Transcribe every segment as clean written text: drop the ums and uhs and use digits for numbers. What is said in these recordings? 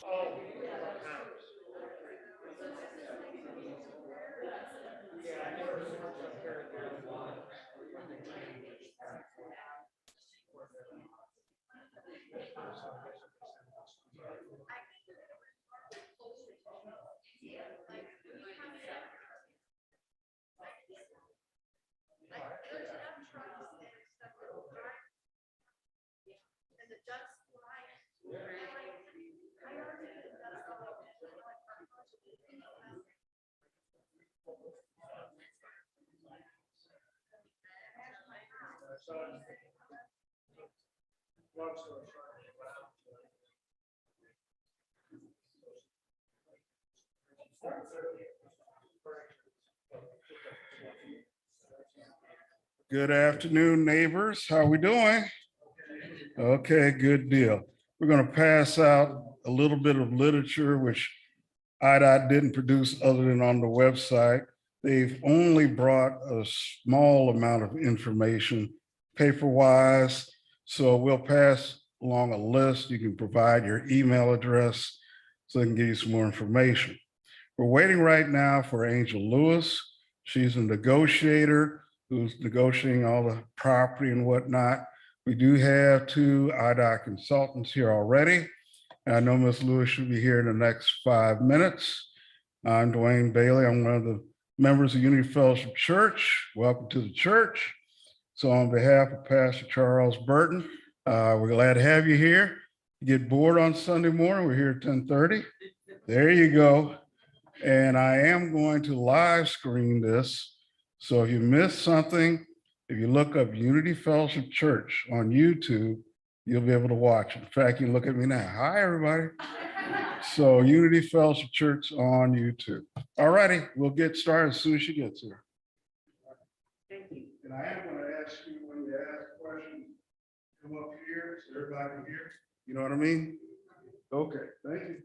Oh, house. Yeah, I never saw it up here in the water. So, long story short, good afternoon, neighbors. How are we doing? Okay, good deal. We're going to pass out a little bit of literature, which IDOT didn't produce other than on the website. They've only brought a small amount of information paper-wise. So we'll pass along a list. You can provide your email address so they can give you some more information. We're waiting right now for Angel Lewis. She's a negotiator who's negotiating all the property and whatnot. We do have two IDOT consultants here already. I know Ms. Lewis should be here in the next 5 minutes. I'm Dwayne Bailey. I'm one of the members of Unity Fellowship Church. Welcome to the church. So on behalf of Pastor Charles Burton, we're glad to have you here. You get bored on Sunday morning, we're here at 10:30. There you go. And I am going to live screen this. So if you missed something, if you look up Unity Fellowship Church on YouTube, you'll be able to watch it. In fact, you can look at me now. Hi, everybody. So Unity Fellowship Church on YouTube. All righty, we'll get started as soon as she gets here. Thank you. And I am going to ask you when you ask questions, come up here so everybody can hear. You know what I mean? Okay, thank you.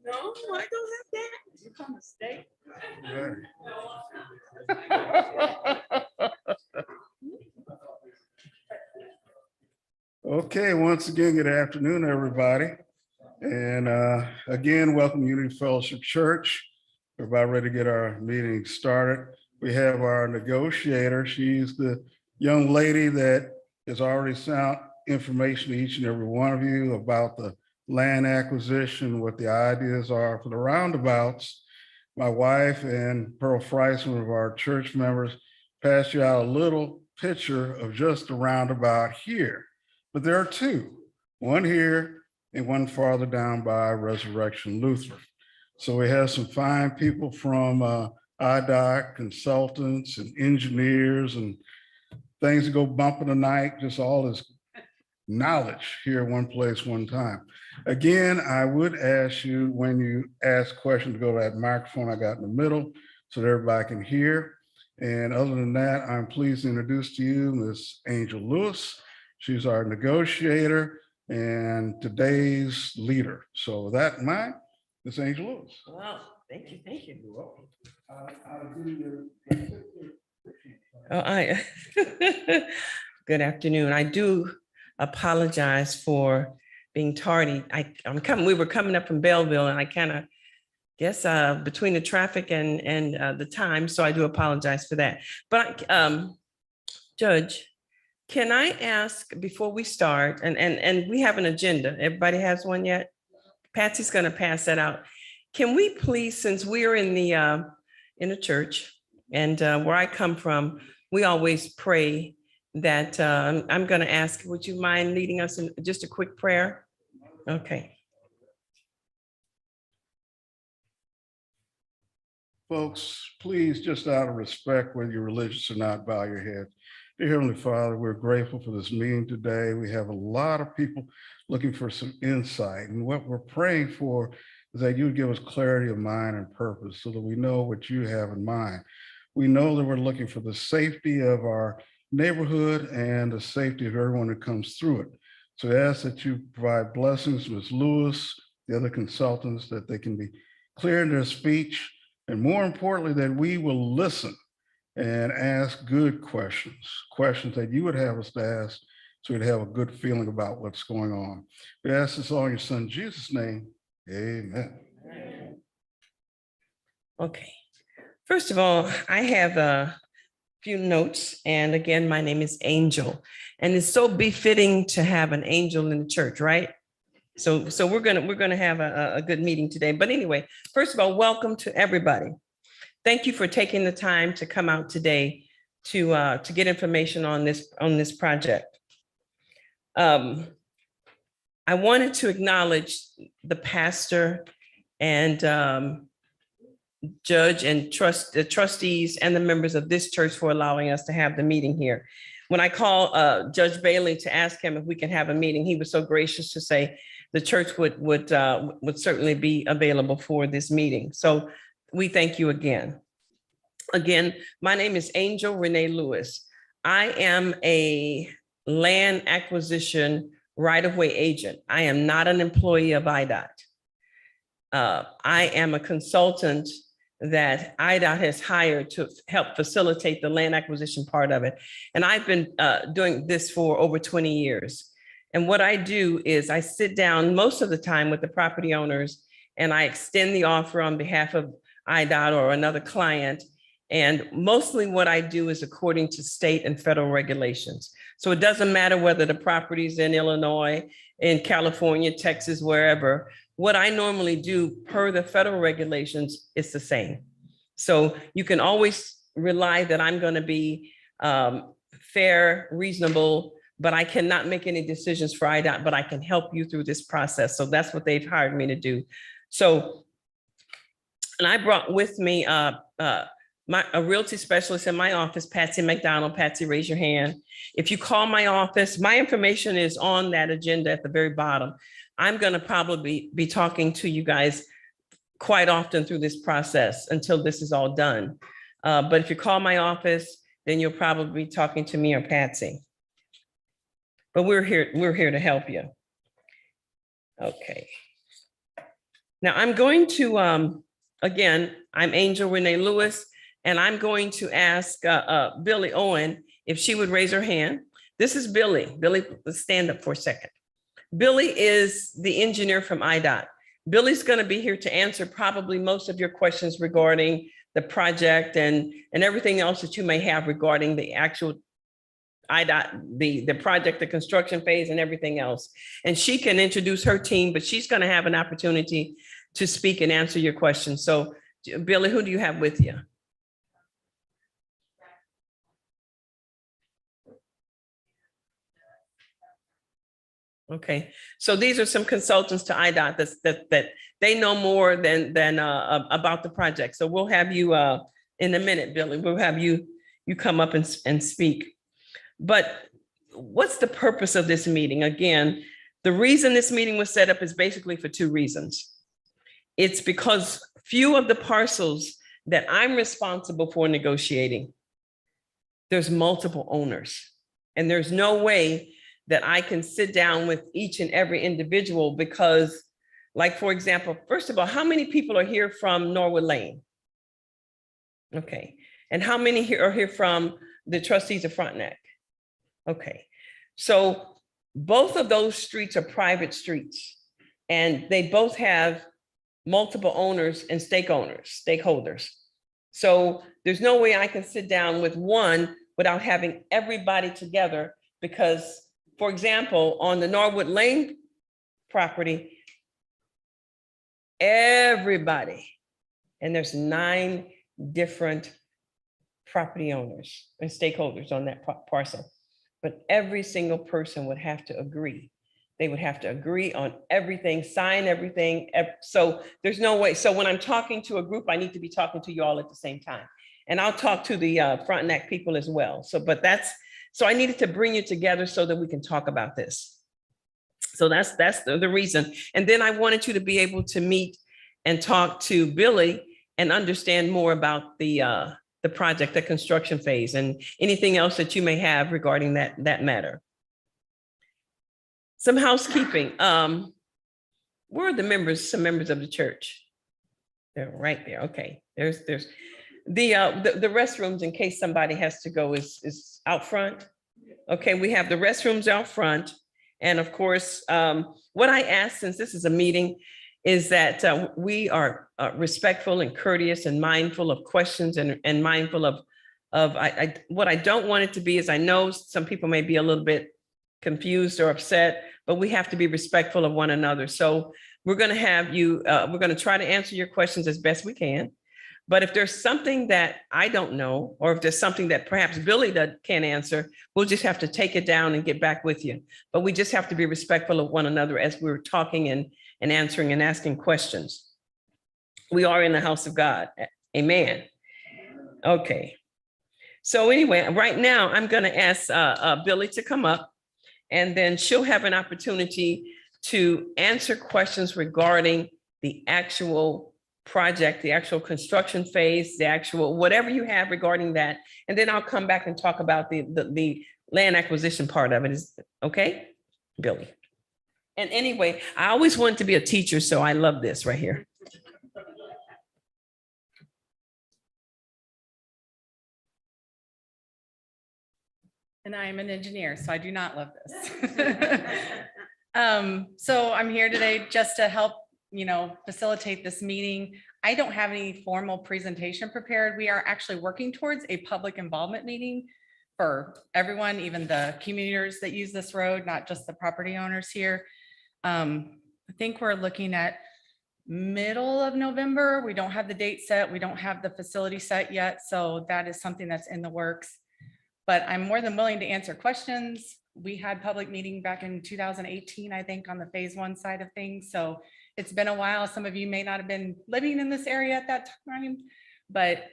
No, I don't have that. You come to stay. Okay, once again, good afternoon, everybody. And again, welcome Unity Fellowship Church. We're about ready to get our meeting started. We have our negotiator. She's the young lady that has already sent information to each and every one of you about the land acquisition, what the ideas are for the roundabouts. My wife and Pearl Frice, one of our church members, passed you out a little picture of just the roundabout here. But there are two, one here and one farther down by Resurrection Lutheran. So we have some fine people from IDOT, consultants and engineers and things that go bump in the night, just all this knowledge here in one place, one time. Again, I would ask you when you ask questions to go to that microphone I got in the middle so that everybody can hear. And other than that, I'm pleased to introduce to you Ms. Angel Lewis. She's our negotiator and today's leader. So with that in mind, Ms. Angel Lewis. Wow, thank you, thank you. You're welcome. I'll do your. Oh, good afternoon. I do apologize for being tardy. We were coming up from Belleville and I kind of guess between the traffic and the time, so I do apologize for that. But Judge, can I ask before we start, and we have an agenda, everybody has one yet? Patsy's gonna pass that out. Can we please, since we're in the church and where I come from, we always pray that I'm going to ask, would you mind leading us in just a quick prayer? Okay. Folks, please, just out of respect, whether you're religious or not, bow your head. Dear Heavenly Father, we're grateful for this meeting today. We have a lot of people looking for some insight. And what we're praying for is that you would give us clarity of mind and purpose so that we know what you have in mind. We know that we're looking for the safety of our neighborhood and the safety of everyone that comes through it. So I ask that you provide blessings, Ms. Lewis, the other consultants, that they can be clear in their speech, and more importantly, that we will listen and ask good questions, questions that you would have us to ask, so we'd have a good feeling about what's going on. We ask this all in your son, Jesus' name, amen. Okay. First of all, I have a few notes. And again, my name is Angel. And it's so befitting to have an angel in the church, right? So we're gonna have a good meeting today. But anyway, first of all, welcome to everybody. Thank you for taking the time to come out today to get information on this project. I wanted to acknowledge the pastor and judge and the trustees and the members of this church for allowing us to have the meeting here. When I called Judge Bailey to ask him if we can have a meeting, he was so gracious to say the church would certainly be available for this meeting. So we thank you again. Again, my name is Angel Renee Lewis. I am a land acquisition right-of-way agent. I am not an employee of IDOT. I am a consultant that IDOT has hired to help facilitate the land acquisition part of it. And I've been doing this for over 20 years. And what I do is I sit down most of the time with the property owners and I extend the offer on behalf of IDOT or another client. And mostly what I do is according to state and federal regulations. So it doesn't matter whether the property's in Illinois, in California, Texas, wherever. What I normally do per the federal regulations is the same. So you can always rely that I'm going to be fair, reasonable, but I cannot make any decisions for IDOT, but I can help you through this process. So that's what they've hired me to do. So, and I brought with me a realty specialist in my office, Patsy McDonald. Patsy, raise your hand. If you call my office, my information is on that agenda at the very bottom. I'm going to probably be talking to you guys quite often through this process until this is all done. But if you call my office, then you'll probably be talking to me or Patsy. But we're here to help you. Okay. Now I'm going to, again, I'm Angel Renee Lewis, and I'm going to ask Billy Owen if she would raise her hand. This is Billy. Billy, let's stand up for a second. Billy is the engineer from IDOT. Billy's going to be here to answer probably most of your questions regarding the project and everything else that you may have regarding the actual IDOT, the project, the construction phase and everything else. And she can introduce her team, but she's going to have an opportunity to speak and answer your questions. So Billy, who do you have with you? Okay, so these are some consultants to IDOT that they know more than about the project. So we'll have you in a minute, Billy. We'll have you come up and speak. But what's the purpose of this meeting? Again, the reason this meeting was set up is basically for two reasons. It's because few of the parcels that I'm responsible for negotiating, there's multiple owners, and there's no way that I can sit down with each and every individual because, like, for example, first of all, how many people are here from Norwood Lane? Okay. And how many here are here from the trustees of Frontenac? Okay. So both of those streets are private streets, and they both have multiple owners and stakeholders. So there's no way I can sit down with one without having everybody together because, for example, on the Norwood Lane property, everybody, and there's 9 different property owners and stakeholders on that parcel. but every single person would have to agree. They would have to agree on everything, sign everything. So there's no way. So when I'm talking to a group, I need to be talking to you all at the same time. And I'll talk to the Frontenac people as well. So I needed to bring you together so that we can talk about this. So that's the reason. And then I wanted you to be able to meet and talk to Billy and understand more about the project, the construction phase, and anything else that you may have regarding that matter. Some housekeeping. Where are the members? Some members of the church. They're right there. Okay. There's the restrooms in case somebody has to go is out front. Okay, we have the restrooms out front. And of course, what I asked, since this is a meeting, is that we are respectful and courteous and mindful of questions and mindful of what I don't want it to be is I know some people may be a little bit confused or upset, but we have to be respectful of one another. So we're going to have you, we're going to try to answer your questions as best we can. But if there's something that I don't know, or if there's something that perhaps Billy can't answer, we'll just have to take it down and get back with you. But we just have to be respectful of one another as we're talking and answering and asking questions. We are in the house of God. Amen. Okay. So anyway, right now I'm going to ask Billy to come up, and then she'll have an opportunity to answer questions regarding the actual project, the actual construction phase, the actual whatever you have regarding that. And then I'll come back and talk about the land acquisition part of it. Is okay, Billy? And anyway, I always wanted to be a teacher, so I love this right here. And I am an engineer, so I do not love this. So I'm here today just to help, facilitate this meeting. I don't have any formal presentation prepared. We are actually working towards a public involvement meeting for everyone, even the commuters that use this road, not just the property owners here. I think we're looking at middle of November. We don't have the date set. We don't have the facility set yet. So that is something that's in the works. But I'm more than willing to answer questions. We had public meeting back in 2018, I think, on the phase 1 side of things. So it's been a while. Some of you may not have been living in this area at that time, but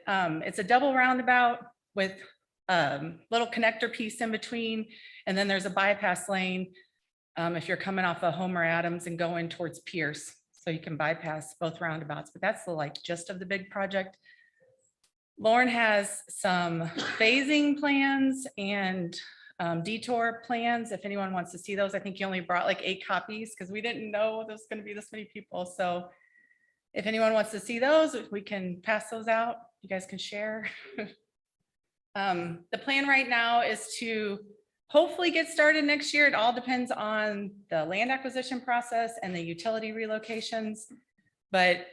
it's a double roundabout with little connector piece in between. And then there's a bypass lane if you're coming off of Homer Adams and going towards Pierce. So you can bypass both roundabouts, but that's the gist of the big project. Lauren has some phasing plans and detour plans. If anyone wants to see those, I think you only brought 8 copies because we didn't know there's going to be this many people. So if anyone wants to see those, we can pass those out. You guys can share. The plan right now is to hopefully get started next year. It all depends on the land acquisition process and the utility relocations. But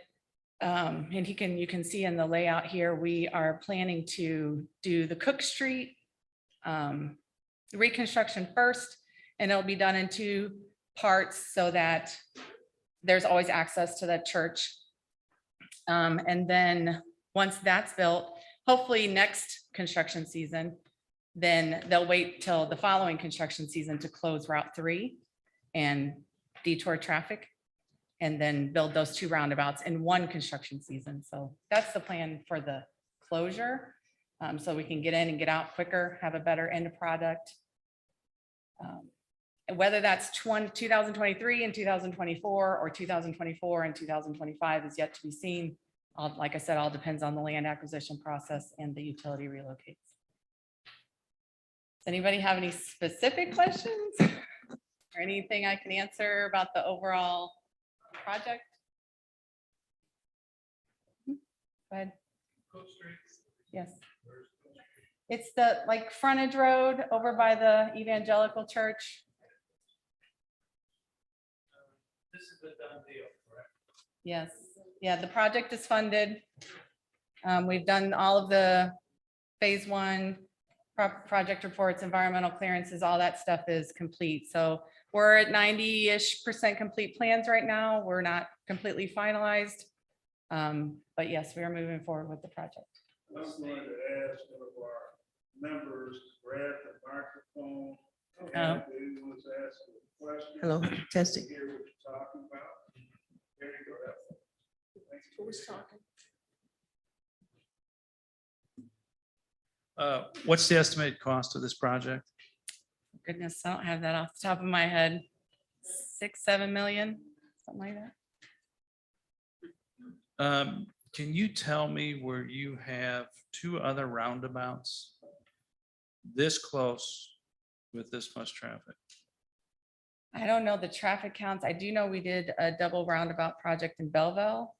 and you can see in the layout here, we are planning to do the Cook Street reconstruction first, and it'll be done in 2 parts so that there's always access to that church. And then once that's built, hopefully next construction season, then they'll wait till the following construction season to close Route 3 and detour traffic, and then build those 2 roundabouts in 1 construction season. So that's the plan for the closure. So we can get in and get out quicker, have a better end product. Whether that's 2023 and 2024 or 2024 and 2025 is yet to be seen. Like I said, all depends on the land acquisition process and the utility relocates. Does anybody have any specific questions or anything I can answer about the overall project? Go ahead. Yes. It's the frontage road over by the evangelical church. This is the done deal, correct? Yes. Yeah, the project is funded. We've done all of the phase 1 project reports, environmental clearances, all that stuff is complete. So we're at 90-ish% complete plans right now. We're not completely finalized. But yes, we are moving forward with the project. I was going to ask one of our members to grab the microphone. Oh. And if anyone wants to ask a question. Hello, testing. Hear what you're talking about. There you go. Who's talking? What's the estimated cost of this project? Goodness, I don't have that off the top of my head. 6-7 million, something like that. Can you tell me where you have two other roundabouts this close with this much traffic? I don't know the traffic counts. I do know we did a double roundabout project in Belleville.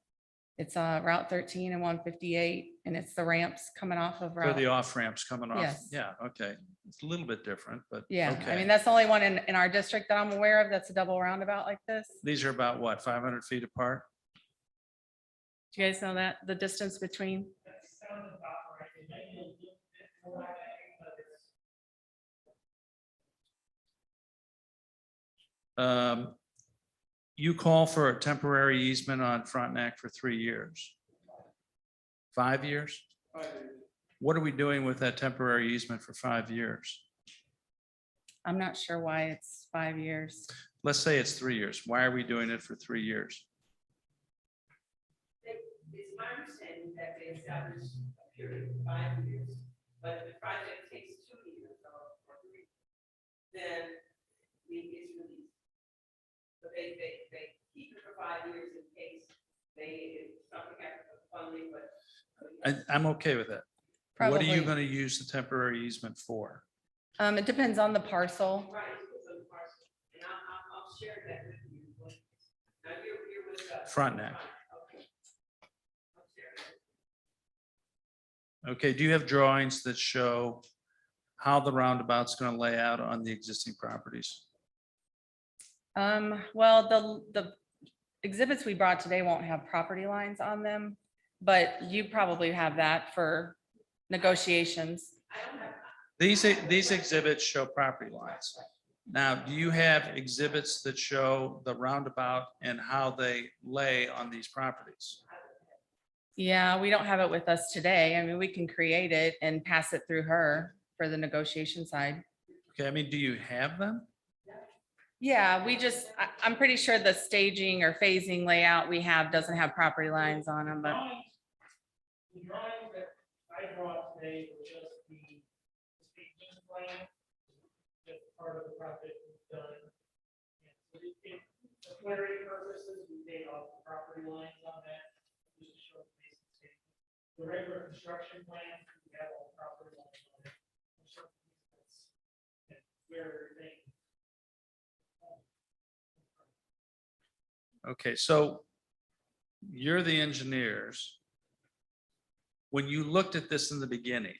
It's Route 13 and 158, and it's the ramps coming off of Where the Route. off ramps coming off? Yes. Yeah, okay. It's a little bit different, but. Yeah, I okay. mean, that's the only one in our district that I'm aware of. That's a double roundabout like this. These are about what, 500 feet apart? Do you guys know that, the distance between? You call for a temporary easement on Frontenac for 3 years. 5 years? What are we doing with that temporary easement for 5 years? I'm not sure why it's 5 years. Let's say it's 3 years. Why are we doing it for 3 years? It's my understanding that they established a period of 5 years, but if the project takes 2 years or 3, then it's released. But they keep it for 5 years in case if something happens with funding, but. I'm okay with that. What are you Probably. going to use the temporary easement for? It depends on the parcel. Right, it's on the parcel, and I'll share that with you. Now, you're with. Frontenac. Okay. I'll share that. Okay, do you have drawings that show how the roundabout's going to lay out on the existing properties? Well, the exhibits we brought today won't have property lines on them, but you probably have that for negotiations. These exhibits show property lines. Now, do you have exhibits that show the roundabout and how they lay on these properties? Yeah, we don't have it with us today. I mean, we can create it and pass it through her for the negotiation side. Okay, I mean, do you have them? Yeah, I'm pretty sure the staging or phasing layout we have doesn't have property lines on them, but The drawings that I brought today were just the staging plan, just part of the project we've done. And so for clarity purposes, we made off the property lines on that, just to show the basic staging. The regular construction plan, we have all the property lines on it. Where everything. Okay, so you're the engineers. When you looked at this in the beginning,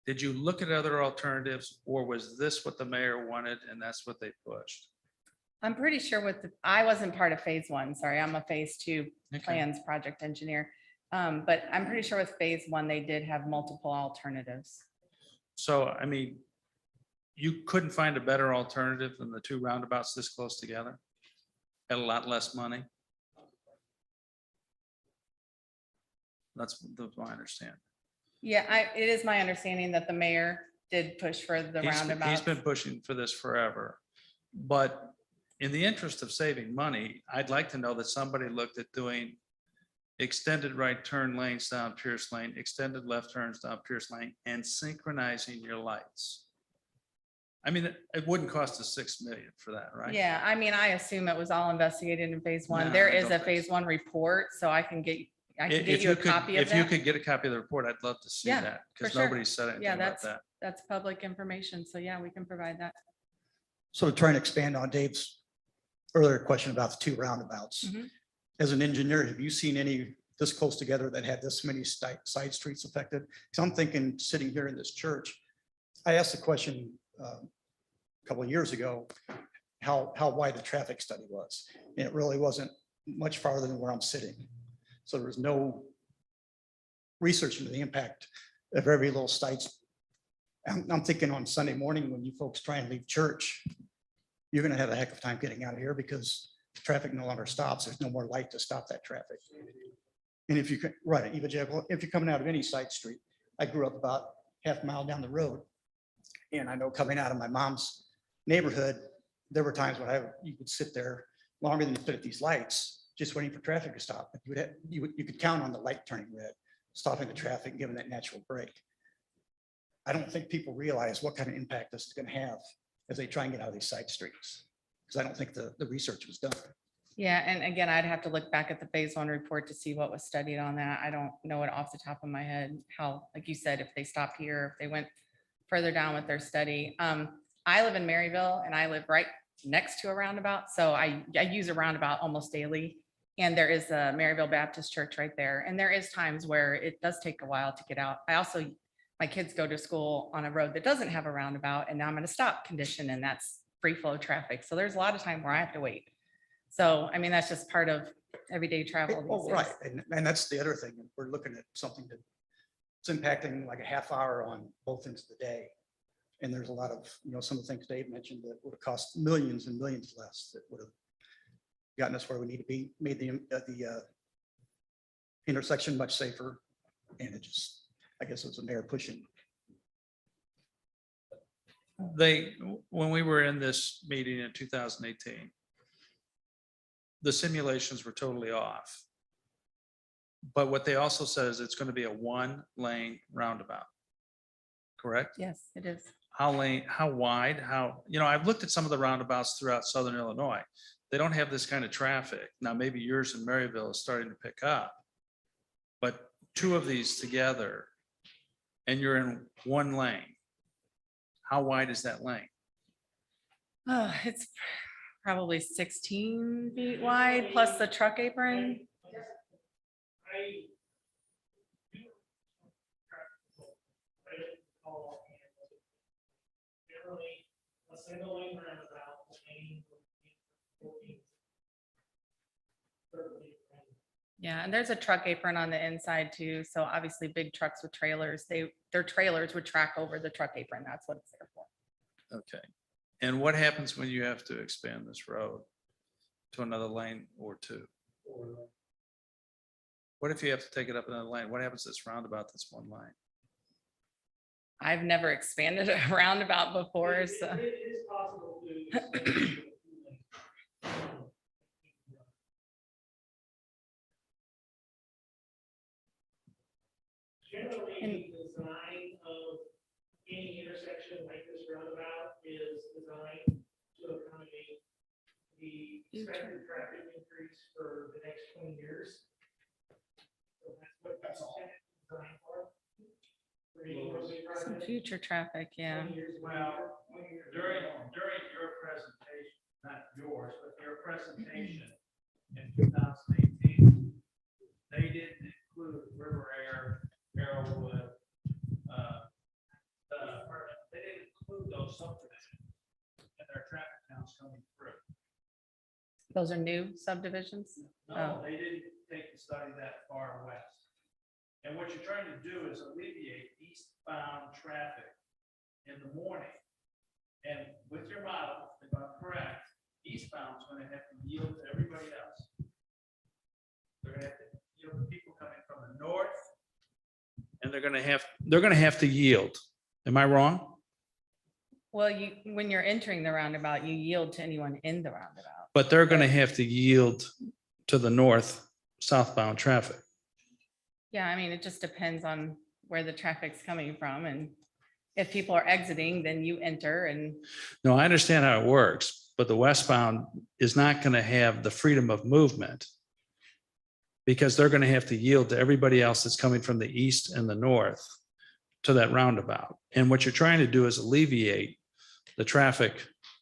did you look at other alternatives, or was this what the mayor wanted and that's what they pushed? I'm pretty sure I wasn't part of phase 1. Sorry, I'm a phase 2 Okay. plans project engineer. But I'm pretty sure with phase 1, they did have multiple alternatives. So, I mean, you couldn't find a better alternative than the two roundabouts this close together at a lot less money? That's my understanding. Yeah, it is my understanding that the mayor did push for the He's roundabout. been pushing for this forever. But in the interest of saving money, I'd like to know that somebody looked at doing extended right turn lanes down Pierce Lane, extended left turns down Pierce Lane, and synchronizing your lights. I mean, it wouldn't cost us 6 million for that, right? Yeah, I mean, I assume it was all investigated in phase 1. No, There I is don't a think phase so. 1 report, so I can get If you a could- copy of If you that. could get a copy of the report, I'd love to see Yeah, that, for because sure. nobody said anything Yeah, about that. that's public information. So yeah, we can provide that. So to try and expand on Dave's earlier question about the two roundabouts. Mhm. As an engineer, have you seen any this close together that had this many side streets affected? Because I'm thinking, sitting here in this church, I asked the question a couple of years ago, how wide the traffic study was. And it really wasn't much farther than where I'm sitting. So there was no research into the impact of every little side. I'm thinking on Sunday morning, when you folks try and leave church, you're gonna have a heck of a time getting out of here because the traffic no longer stops. There's no more light to stop that traffic. And if you could, right, evangelical, if you're coming out of any side street, I grew up about half mile down the road. And I know coming out of my mom's neighborhood, there were times when you could sit there longer than you could at these lights, just waiting for traffic to stop. But you could count on the light turning red, stopping the traffic, giving that natural break. I don't think people realize what kind of impact this is going to have as they try and get out of these side streets. Because I don't think the research was done. Yeah, and again, I'd have to look back at the phase 1 report to see what was studied on that. I don't know it off the top of my head, how, like you said, if they stopped here, if they went further down with their study. I live in Maryville and I live right next to a roundabout. So I use a roundabout almost daily. And there is a Maryville Baptist Church right there. And there is times where it does take a while to get out. My kids go to school on a road that doesn't have a roundabout, and now I'm in a stop condition, and that's free flow traffic. So there's a lot of time where I have to wait. So, I mean, that's just part of everyday travel. Oh, these right. days. And that's the other thing. We're looking at something that's impacting like a half hour on both ends of the day. And there's a lot of, some of the things Dave mentioned that would have cost millions and millions less, that would have gotten us where we need to be, made the intersection much safer. And it just, I guess it was a mayor pushing. When we were in this meeting in 2018, the simulations were totally off. But what they also said is it's going to be a 1-lane roundabout. Correct? Yes, it is. How wide, I've looked at some of the roundabouts throughout Southern Illinois. They don't have this kind of traffic. Now, maybe yours in Maryville is starting to pick up. But 2 of these together, and you're in 1 lane. How wide is that lane? It's probably 16 feet wide plus the truck apron. I do call generally a single lane roundabout lane would be 14. Yeah, and there's a truck apron on the inside too. So obviously big trucks with trailers, their trailers would track over the truck apron. That's what it's there for. Okay. And what happens when you have to expand this road to another lane or 2? What if you have to take it up another lane? What happens to this roundabout that's 1 lane? I've never expanded a roundabout before, so. It is possible to. Generally, the design of any intersection like this roundabout is designed to accommodate the expected traffic increase for the next 20 years. So that's what that's all designed for. For any roadway Some project, future traffic, yeah. 20 years away. Well, during your presentation, not yours, but your presentation in 2018, they didn't include River Air, Arrowwood, they didn't include those subdivisions and their traffic counts coming through. Those are new subdivisions. No, they didn't take the study that far west. And what you're trying to do is alleviate eastbound traffic in the morning. And with your model, if I'm correct, eastbound is going to have to yield to everybody else. They're going to have to yield to people coming from the north. And they're going to have to yield. Am I wrong? Well, when you're entering the roundabout, you yield to anyone in the roundabout. But they're going to have to yield to the north southbound traffic. Yeah, I mean, it just depends on where the traffic's coming from, and if people are exiting, then you enter and. No, I understand how it works, but the westbound is not going to have the freedom of movement because they're going to have to yield to everybody else that's coming from the east and the north to that roundabout. And what you're trying to do is alleviate the traffic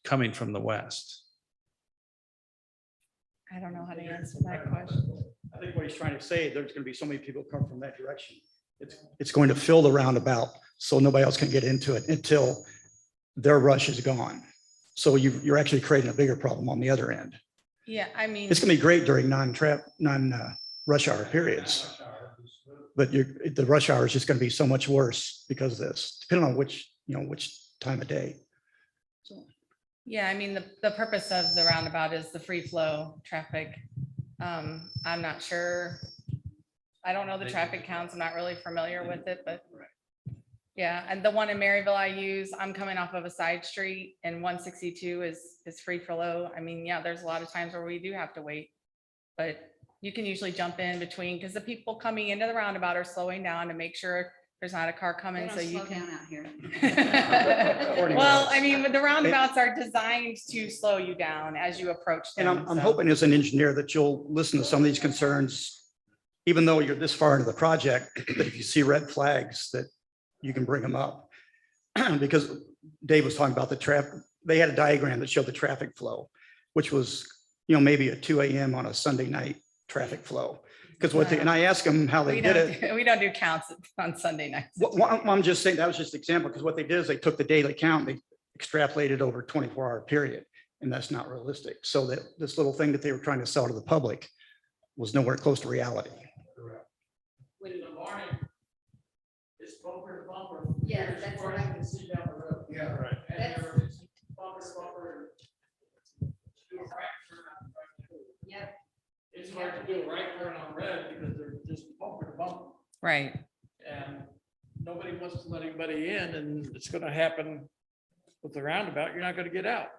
coming from the west. I don't know how to answer that question. I think what he's trying to say, there's going to be so many people come from that direction. It's going to fill the roundabout so nobody else can get into it until their rush is gone. So you're actually creating a bigger problem on the other end. Yeah, I mean, It's going to be great during non-rush hour periods. But the rush hour is just going to be so much worse because of this, depending on which time of day. So. yeah, I mean, the purpose of the roundabout is the free flow traffic. I'm not sure. I don't know the traffic counts. I'm not really familiar with it, but Yeah, and the one in Maryville I use, I'm coming off of a side street and 162 is free for low. I mean, yeah, there's a lot of times where we do have to wait. But you can usually jump in between because the people coming into the roundabout are slowing down to make sure there's not a car They coming, don't so you slow can. down out here. Well, I mean, the roundabouts are designed to slow you down as you approach And them. I'm so. hoping as an engineer that you'll listen to some of these concerns, even though you're this far into the project, that if you see red flags, that you can bring them up. Because Dave was talking about the traffic, they had a diagram that showed the traffic flow, which was, maybe at 2 a.m. on a Sunday night traffic flow. Because and I asked them how they We did don't, it. we don't do counts on Sunday nights. I'm just saying, that was just an example, because what they did is they took the daily count, they extrapolated over a 24-hour period, and that's not realistic. So that this little thing that they were trying to sell to the public was nowhere close to reality. In the morning, it's bumper to bumper. Yes, Here's that's where what you can see down the road. Yeah. Right. And That's- there's bumper to bumper. Do a right turn on right turn. Yep. It's hard to do a right turn on red because they're just bumper to bumper. Right. And nobody wants to let anybody in, and it's gonna happen with the roundabout. You're not gonna get out.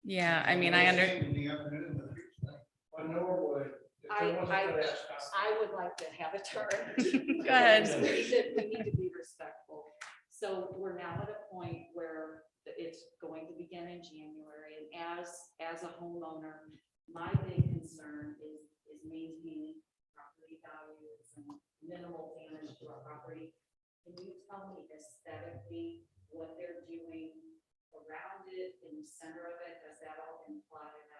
Yeah, I mean, I But Norwood. I would like to have a turn. Go ahead. We need to be respectful. So we're now at a point where it's going to begin in January, and as a homeowner, my big concern is maintaining property values and minimal damage to our property. Can you tell me aesthetically what they're doing around it, in the center of it? Has that all been plotted out?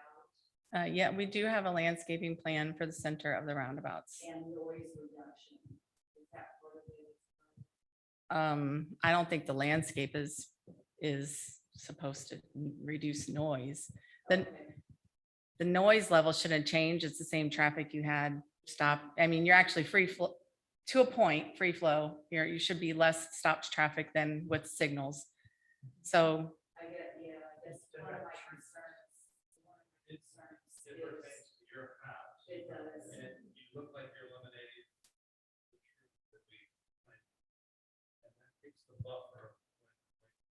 Yeah, we do have a landscaping plan for the center of the roundabouts. And noise reduction, is that part of it? I don't think the landscape is supposed to reduce noise. The noise level shouldn't change. It's the same traffic you had stop. I mean, you're actually free flow to a point, free flow. You should be less stopped traffic than with signals. So I get, yeah, that's one of my concerns. It's different things to your house. It does. And you look like you're eliminating the truth that we planned. And that takes the buffer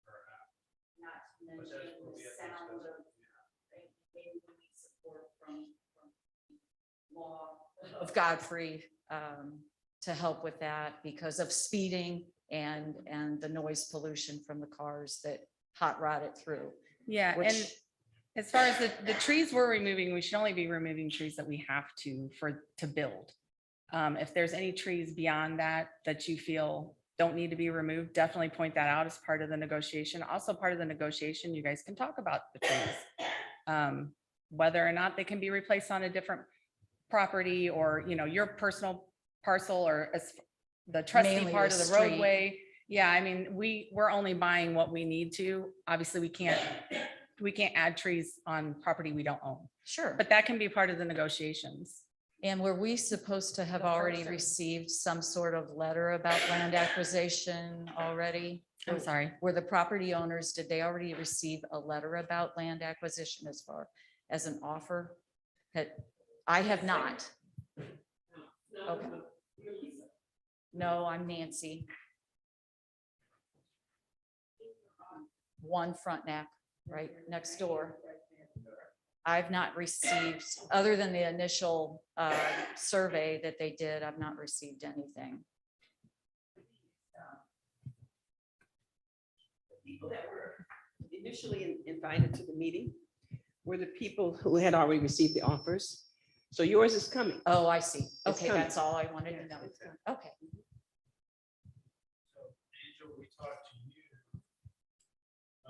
per house. Not to But that's mention where we the have to sound discuss of, it. maybe we need support from law. Of Godfrey to help with that because of speeding and the noise pollution from the cars that hot rod it through. yeah, and Which- as far as the trees we're removing, we should only be removing trees that we have to build. If there's any trees beyond that you feel don't need to be removed, definitely point that out as part of the negotiation. Also part of the negotiation, you guys can talk about the trees. Whether or not they can be replaced on a different property or, your personal parcel or as the trustee Mainly part the of the street. roadway. Yeah, I mean, we're only buying what we need to. Obviously, we can't add trees on property we don't own, Sure. but that can be part of the negotiations. And were we supposed to have already received some sort of letter about land acquisition already? I'm sorry. Were the property owners, did they already receive a letter about land acquisition as far as an offer? I have not. Okay. No, I'm Nancy. One front neck, right next door. I've not received, other than the initial survey that they did, I've not received anything. People that were initially invited to the meeting were the people who had already received the offers. So yours is coming. Oh, I see. It's Okay, coming. that's all I wanted to know. It's coming. Okay. So Angel, we talked to you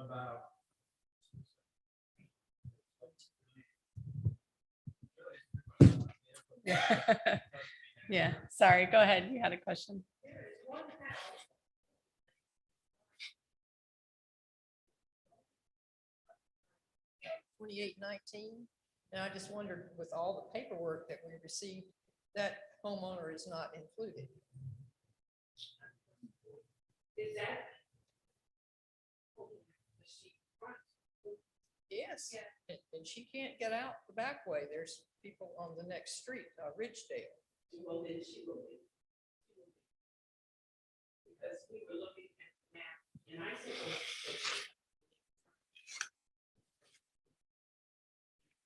about. Yeah, sorry, go ahead. You had a question. 2819. And I just wondered, with all the paperwork that we received, that homeowner is not included. Is that? Yes, and she can't get out the back way. There's people on the next street, Ridgedale. Well, then she will be. Because we were looking at the map, and I said,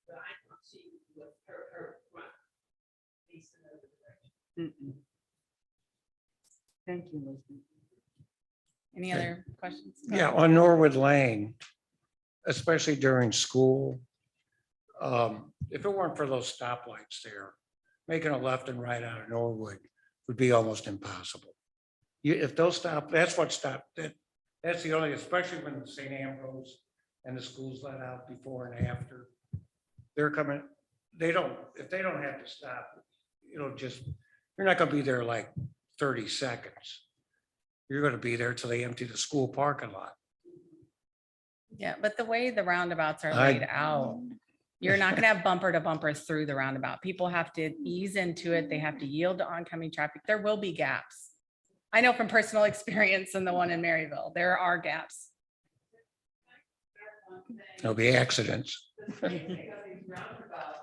but I don't see what her front facing over direction. Thank you, Elizabeth. Any other questions? Yeah, on Norwood Lane, especially during school. If it weren't for those stoplights there, making a left and right out of Norwood would be almost impossible. If those that's what stopped it. That's the only, especially when St. Ambrose and the schools let out before and after. They're coming, if they don't have to stop, you're not gonna be there like 30 seconds. You're gonna be there till they empty the school parking lot. Yeah, but the way the roundabouts are I- laid out, you're not gonna have bumper to bumper through the roundabout. People have to ease into it. They have to yield to oncoming traffic. There will be gaps. I know from personal experience in the one in Maryville, there are gaps. There'll be accidents. The thing about these roundabouts,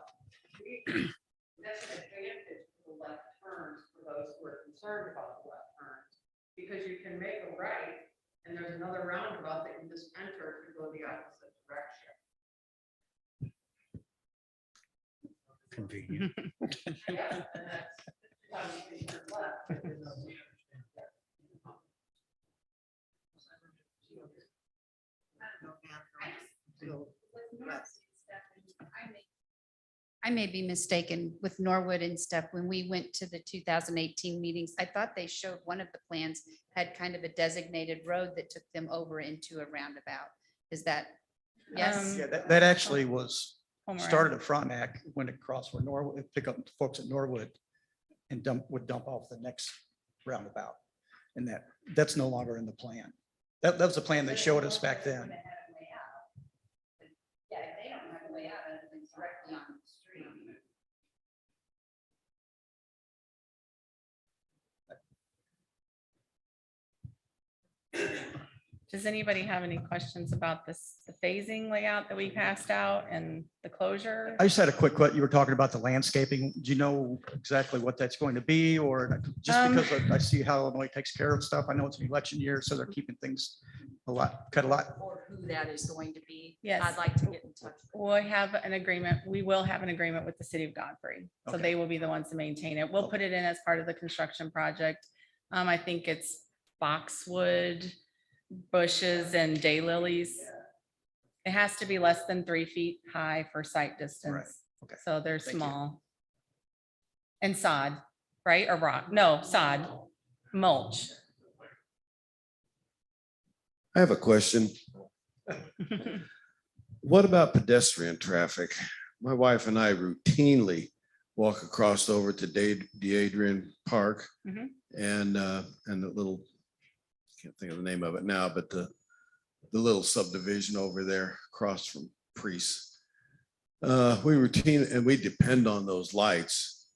that's an advantage for the left turns for those who are concerned about the left turns. Because you can make a right and there's another roundabout that you just enter to go the opposite direction. Convenient. Yeah, and that's how you can turn left. I may be mistaken with Norwood and stuff. When we went to the 2018 meetings, I thought they showed one of the plans had kind of a designated road that took them over into a roundabout. Is that, yes? Yeah, that actually was Homer. started at Frontenac, went across where Norwood, pick up folks at Norwood and would dump off the next roundabout. And that's no longer in the plan. That was the plan they showed us back then. Yeah, if they don't have a way out, it's directly on the street. Does anybody have any questions about this, the phasing layout that we passed out and the closure? I just had a quick question. You were talking about the landscaping. Do you know exactly what that's going to be? Or just because I see how Illinois takes care of stuff, I know it's an election year, so they're keeping things cut a lot. Or who that is going to be. Yes. I'd like to get in touch. We'll have an agreement. We will have an agreement with the city of Godfrey. So Okay. they will be the ones to maintain it. We'll put it in as part of the construction project. I think it's boxwood, bushes and daylilies. It has to be less than 3 feet high for sight distance. Okay. So they're Thank you. small. And sod, right? Or rock? No, sod, mulch. I have a question. What about pedestrian traffic? My wife and I routinely walk across over to Deadrian Park Mhm. and the little, can't think of the name of it now, but the little subdivision over there across from Priest. We depend on those lights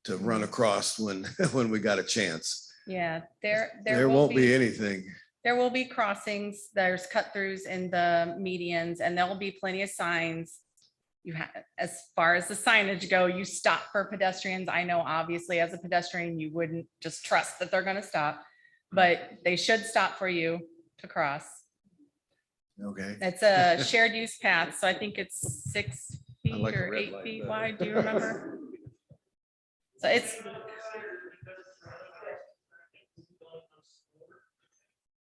to run across when we got a chance. Yeah, there There will won't be anything. There will be crossings, there's cut throughs in the medians, and there will be plenty of signs. You have, as far as the signage go, you stop for pedestrians. I know obviously as a pedestrian, you wouldn't just trust that they're gonna stop, but they should stop for you to cross. Okay. It's a shared use path, so I think it's 6 feet like a or red 8 light feet better. wide. Do you remember? So it's,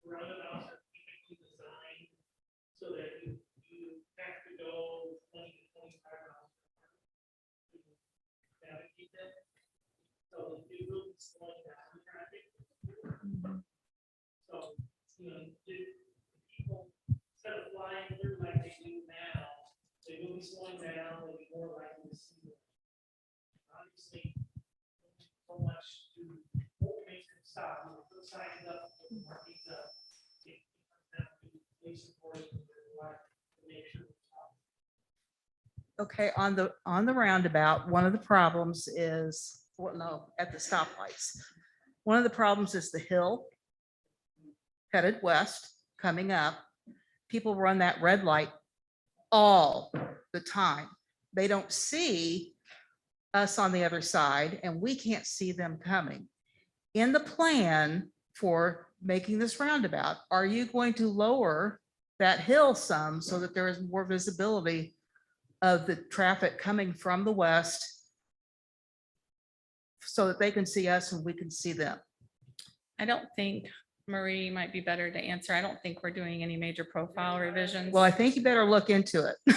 Roundabouts are typically designed so that you have to go 20 to 25 miles per hour to navigate it. So it will be slowing down traffic. So, people, instead of flying through like they do now, they will be slowing down, they'll be more likely to see it. Obviously, so much to what makes them stop, you know, put signs up, put markings up. It comes down to police enforcement, to make sure we stop. Okay, on the roundabout, one of the problems is, well, no, at the stoplights. One of the problems is the hill headed west, coming up. People run that red light all the time. They don't see us on the other side and we can't see them coming. In the plan for making this roundabout, are you going to lower that hill some so that there is more visibility of the traffic coming from the west so that they can see us and we can see them? I don't think, Marie might be better to answer. I don't think we're doing any major profile revisions. Well, I think you better look into it.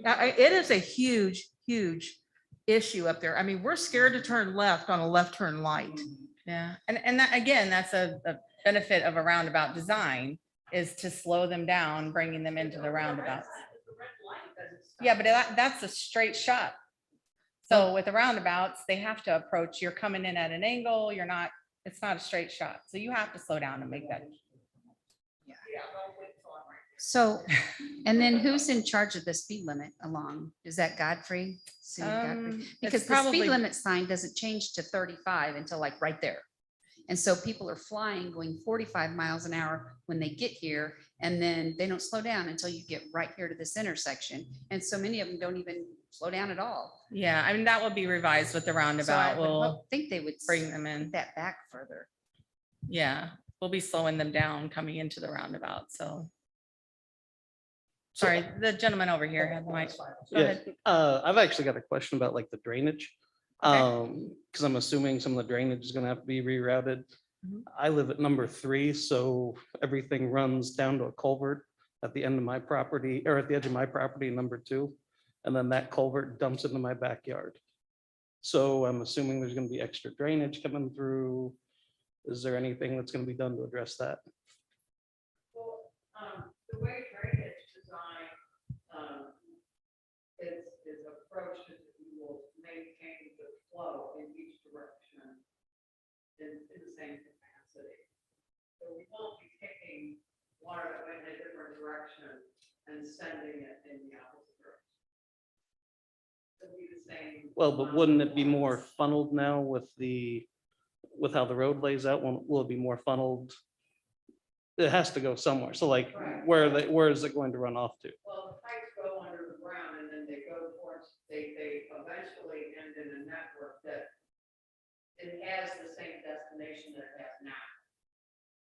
It is a huge, huge issue up there. I mean, we're scared to turn left on a left turn light. Yeah, and that, again, that's a benefit of a roundabout design, is to slow them down, bringing them into the roundabouts. Yeah, but that's a straight shot. So with the roundabouts, they have to approach, you're coming in at an angle, you're not, it's not a straight shot. So you have to slow down and make that. So, and then who's in charge of the speed limit along? Is that Godfrey? City of Godfrey? It's Because the probably- speed limit sign doesn't change to 35 until like right there. And so people are flying, going 45 miles an hour when they get here, and then they don't slow down until you get right here to this intersection. And so many of them don't even slow down at all. Yeah, I mean, that will be revised with the So I roundabout. would We'll think they would bring them in. that back further. Yeah, we'll be slowing them down coming into the roundabout, so. Sorry, the gentleman over here had the mic. Go Yeah, ahead. I've actually got a question about like the drainage. Okay. Because I'm assuming some of the drainage is gonna have to be rerouted. Mhm. I live at number 3, so everything runs down to a culvert at the end of my property, or at the edge of my property, number 2. And then that culvert dumps into my backyard. So I'm assuming there's gonna be extra drainage coming through. Is there anything that's gonna be done to address that? Well, the way drainage design, is approached is that you will maintain the flow in each direction in the same capacity. So we won't be taking water that went in a different direction and sending it in the opposite direction. It'll be the same. Well, but wouldn't it be more funneled now with how the road lays out? Will it be more funneled? It has to go somewhere. So like, Right. where is it going to run off to? Well, the pipes go under the ground and then they go towards, they eventually end in a network that it has the same destination that it has now.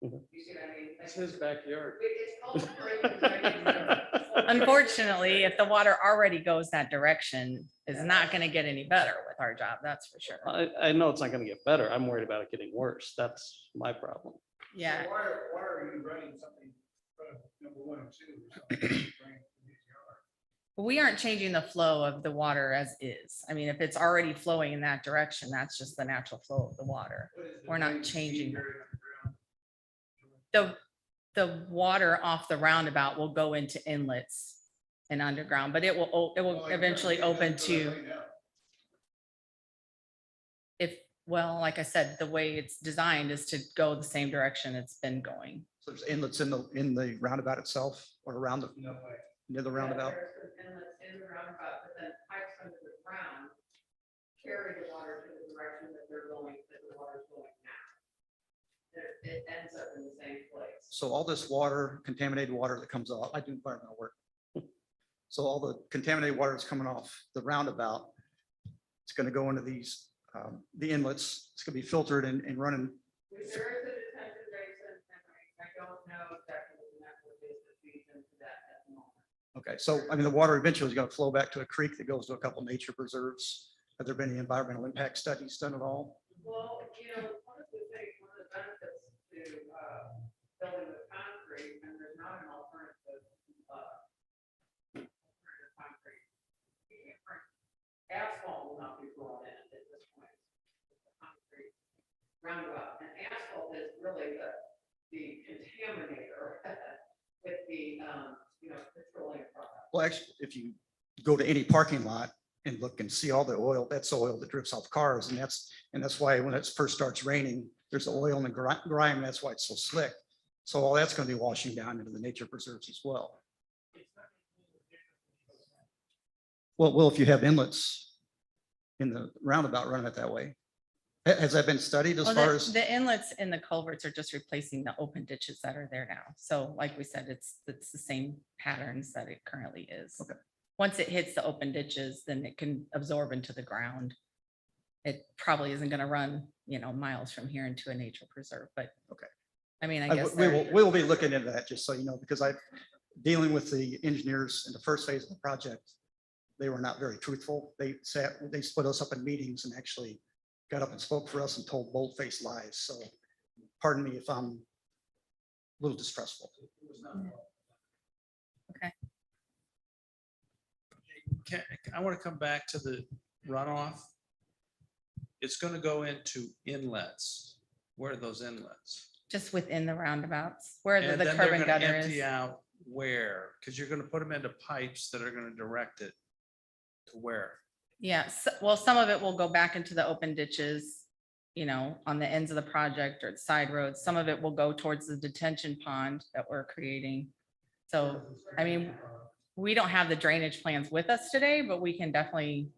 Mhm. You see what I mean? It's his backyard. It's called breaking drainage. Unfortunately, if the water already goes that direction, it's not gonna get any better with our job, that's for sure. I know it's not gonna get better. I'm worried about it getting worse. That's my problem. Yeah, Why are you running something from number 1 and 2 or something? Running from his yard? we aren't changing the flow of the water as is. I mean, if it's already flowing in that direction, that's just the natural flow of the water. What is the We're not drainage changing feed area underground? The water off the roundabout will go into inlets and underground, but it will eventually open to, well, like I said, the way it's designed is to go the same direction it's been going. So there's inlets in the roundabout itself or around the, No way. near the roundabout. There's an inlet in the roundabout, but then pipes under the ground carry the water to the direction that they're going, that the water's going now. It ends up in the same place. So all this water, contaminated water that comes off, I do environmental work. So all the contaminated water that's coming off the roundabout, it's going to go into these, the inlets. It's going to be filtered and running. There is a detention basin, and I don't know exactly what the network is that feeds into that at the moment. Okay, so I mean, the water eventually is going to flow back to a creek that goes to a couple nature preserves. Have there been any environmental impact studies done at all? Well, one of the benefits to building with concrete, and there's not an alternative concrete. Asphalt will not be brought in at this point. Concrete roundabout, and asphalt is really the contaminator with the, petroleum product. Well, actually, if you go to any parking lot and look and see all the oil, that's oil that drips off cars. And that's why when it first starts raining, there's oil in the grime. That's why it's so slick. So all that's going to be washing down into the nature preserves as well. Well, if you have inlets in the roundabout running it that way. Has that been studied as Well, far as? the inlets in the culverts are just replacing the open ditches that are there now. So like we said, it's the same patterns that it currently is. Okay. Once it hits the open ditches, then it can absorb into the ground. It probably isn't gonna run, miles from here into a nature preserve, but. Okay. I mean, I guess. We'll be looking into that, just so you know, because dealing with the engineers in the first phase of the project, they were not very truthful. They split us up in meetings and actually got up and spoke for us and told bold-faced lies. So pardon me if I'm a little distrustful. I want to come back to the runoff. It's going to go into inlets. Where are those inlets? Just within the roundabouts, where And the then curb they're and gonna gutter empty is. out where? Because you're going to put them into pipes that are going to direct it to where? Yes, well, some of it will go back into the open ditches, you know, on the ends of the project or the side roads. Some of it will go towards the detention pond that we're creating. So, I mean, we don't have the drainage plans with us today, but we can definitely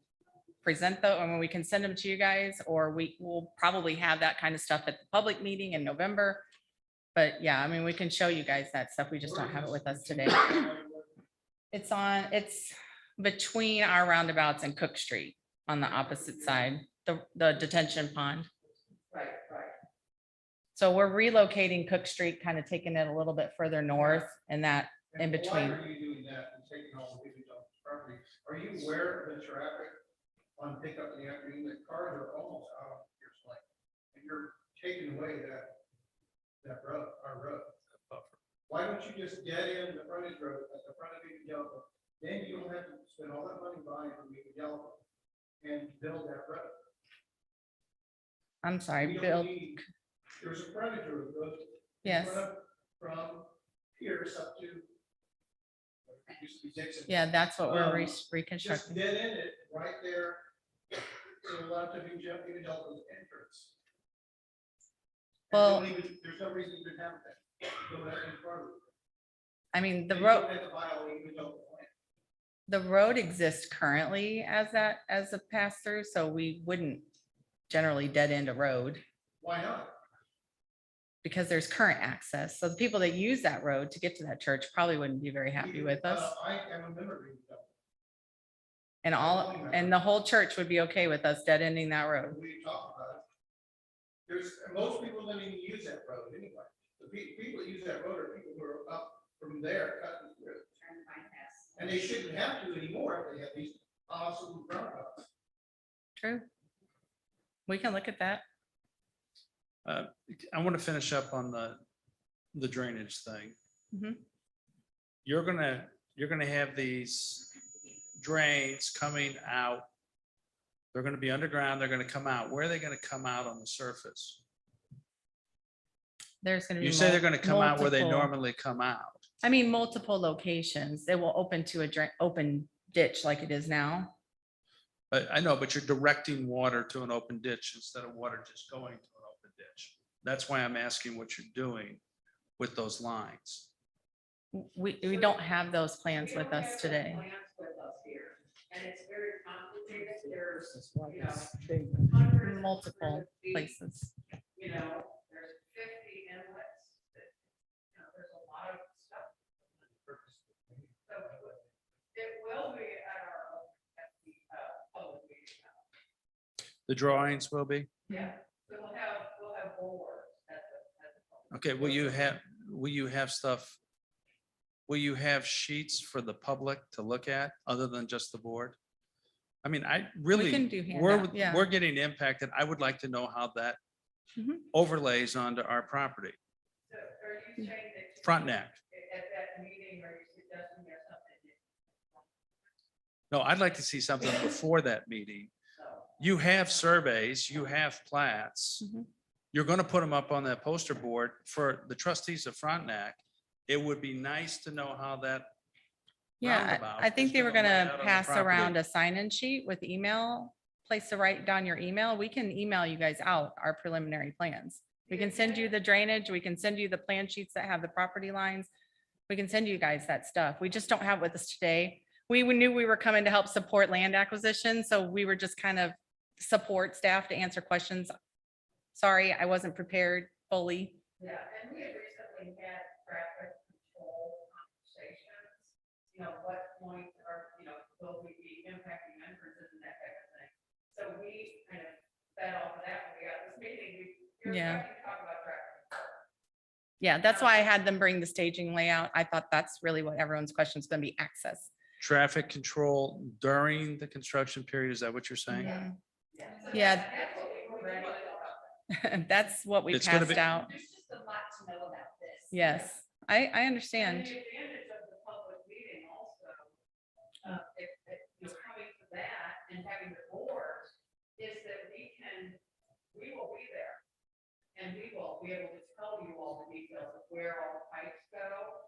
present those, and we can send them to you guys, or we will probably have that kind of stuff at the public meeting in November. But yeah, I mean, we can show you guys that stuff. We just don't have it with us today. It's between our roundabouts and Cook Street on the opposite side, the detention pond. Right. So we're relocating Cook Street, kind of taking it a little bit further north and that in Why between. are you doing that and taking all the people off the property? Are you aware of the traffic on pickup in the afternoon? The cars are almost out of your lane. And you're taking away that road, our road. Why don't you just dead end the frontage road at the front of Eagle Yellow? Then you don't have to spend all that money buying from Eagle Yellow and build that road. I'm sorry, We don't Bill. need- There's a frontage road that goes in Yes. front of- from Pierce up to used to be Dixon. Yeah, that's what we're Just reconstructing. dead end it right there. So a lot of people jump in Eagle's entrance. And Well- don't even- there's no reason to have that. Go that any farther. I mean, the And you road. don't have to buy all the Eagle land. The road exists currently as a pass through, so we wouldn't generally dead end a road Why not? because there's current access. So the people that use that road to get to that church probably wouldn't be very happy with us. I am a member of Eagle. And the whole church would be okay with us dead ending that road. We talked about it. Most people don't even use that road anyway. The people that use that road are people who are up from there cutting through. And they shouldn't have to anymore if they have these awesome roundabouts. True. We can look at that. I want to finish up on the drainage thing. Mhm. You're gonna have these drains coming out. They're gonna be underground, they're gonna come out. Where are they gonna come out on the surface? There's gonna be. You say they're gonna come out where they multiple- normally come out. I mean, multiple locations. It will open to a open ditch like it is now. But I know, but you're directing water to an open ditch instead of water just going to an open ditch. That's why I'm asking what you're doing with those lines. We don't have those plans with us today. And it's very complicated. There's, Multiple places. you know, there's 50 inlets. There's a lot of stuff. So it will be at public meeting. The drawings will be? Yeah, so we'll have boards at the. Okay, will you have stuff? Will you have sheets for the public to look at other than just the board? I mean, I really, can do handout, yeah. we're getting impacted. I would like to know how that Mhm. overlays onto our property. So are you saying that? Front neck. At that meeting, are you suggesting there's something? No, I'd like to see something before that meeting. You have surveys, you have plats. Mhm. You're going to put them up on that poster board for the trustees of Frontenac. It would be nice to know how that. Yeah, roundabout I think is they were gonna lay gonna out on the pass property. around a sign-in sheet with email, place to write down your email. We can email you guys out our preliminary plans. We can send you the drainage, we can send you the plan sheets that have the property lines. We can send you guys that stuff. We just don't have it with us today. We knew we were coming to help support land acquisition, so we were just kind of support staff to answer questions. Sorry, I wasn't prepared fully. Yeah, and we had recently had traffic control conversations, what point will we be impacting entrances and that type of thing. So we kind of fed off of that when we got this meeting. We were Yeah. starting to talk about traffic control. Yeah, that's why I had them bring the staging layout. I thought that's really what everyone's question is going to be, access. Traffic control during the construction period, is that what you're saying? Mhm. Yeah. That's what we It's gonna passed be- out. There's just a lot to know about this. Yes, I understand. The advantage of the public meeting also, if you're coming to that and having the board, is that we will be there. And we will be able to tell you all the details of where all the pipes go.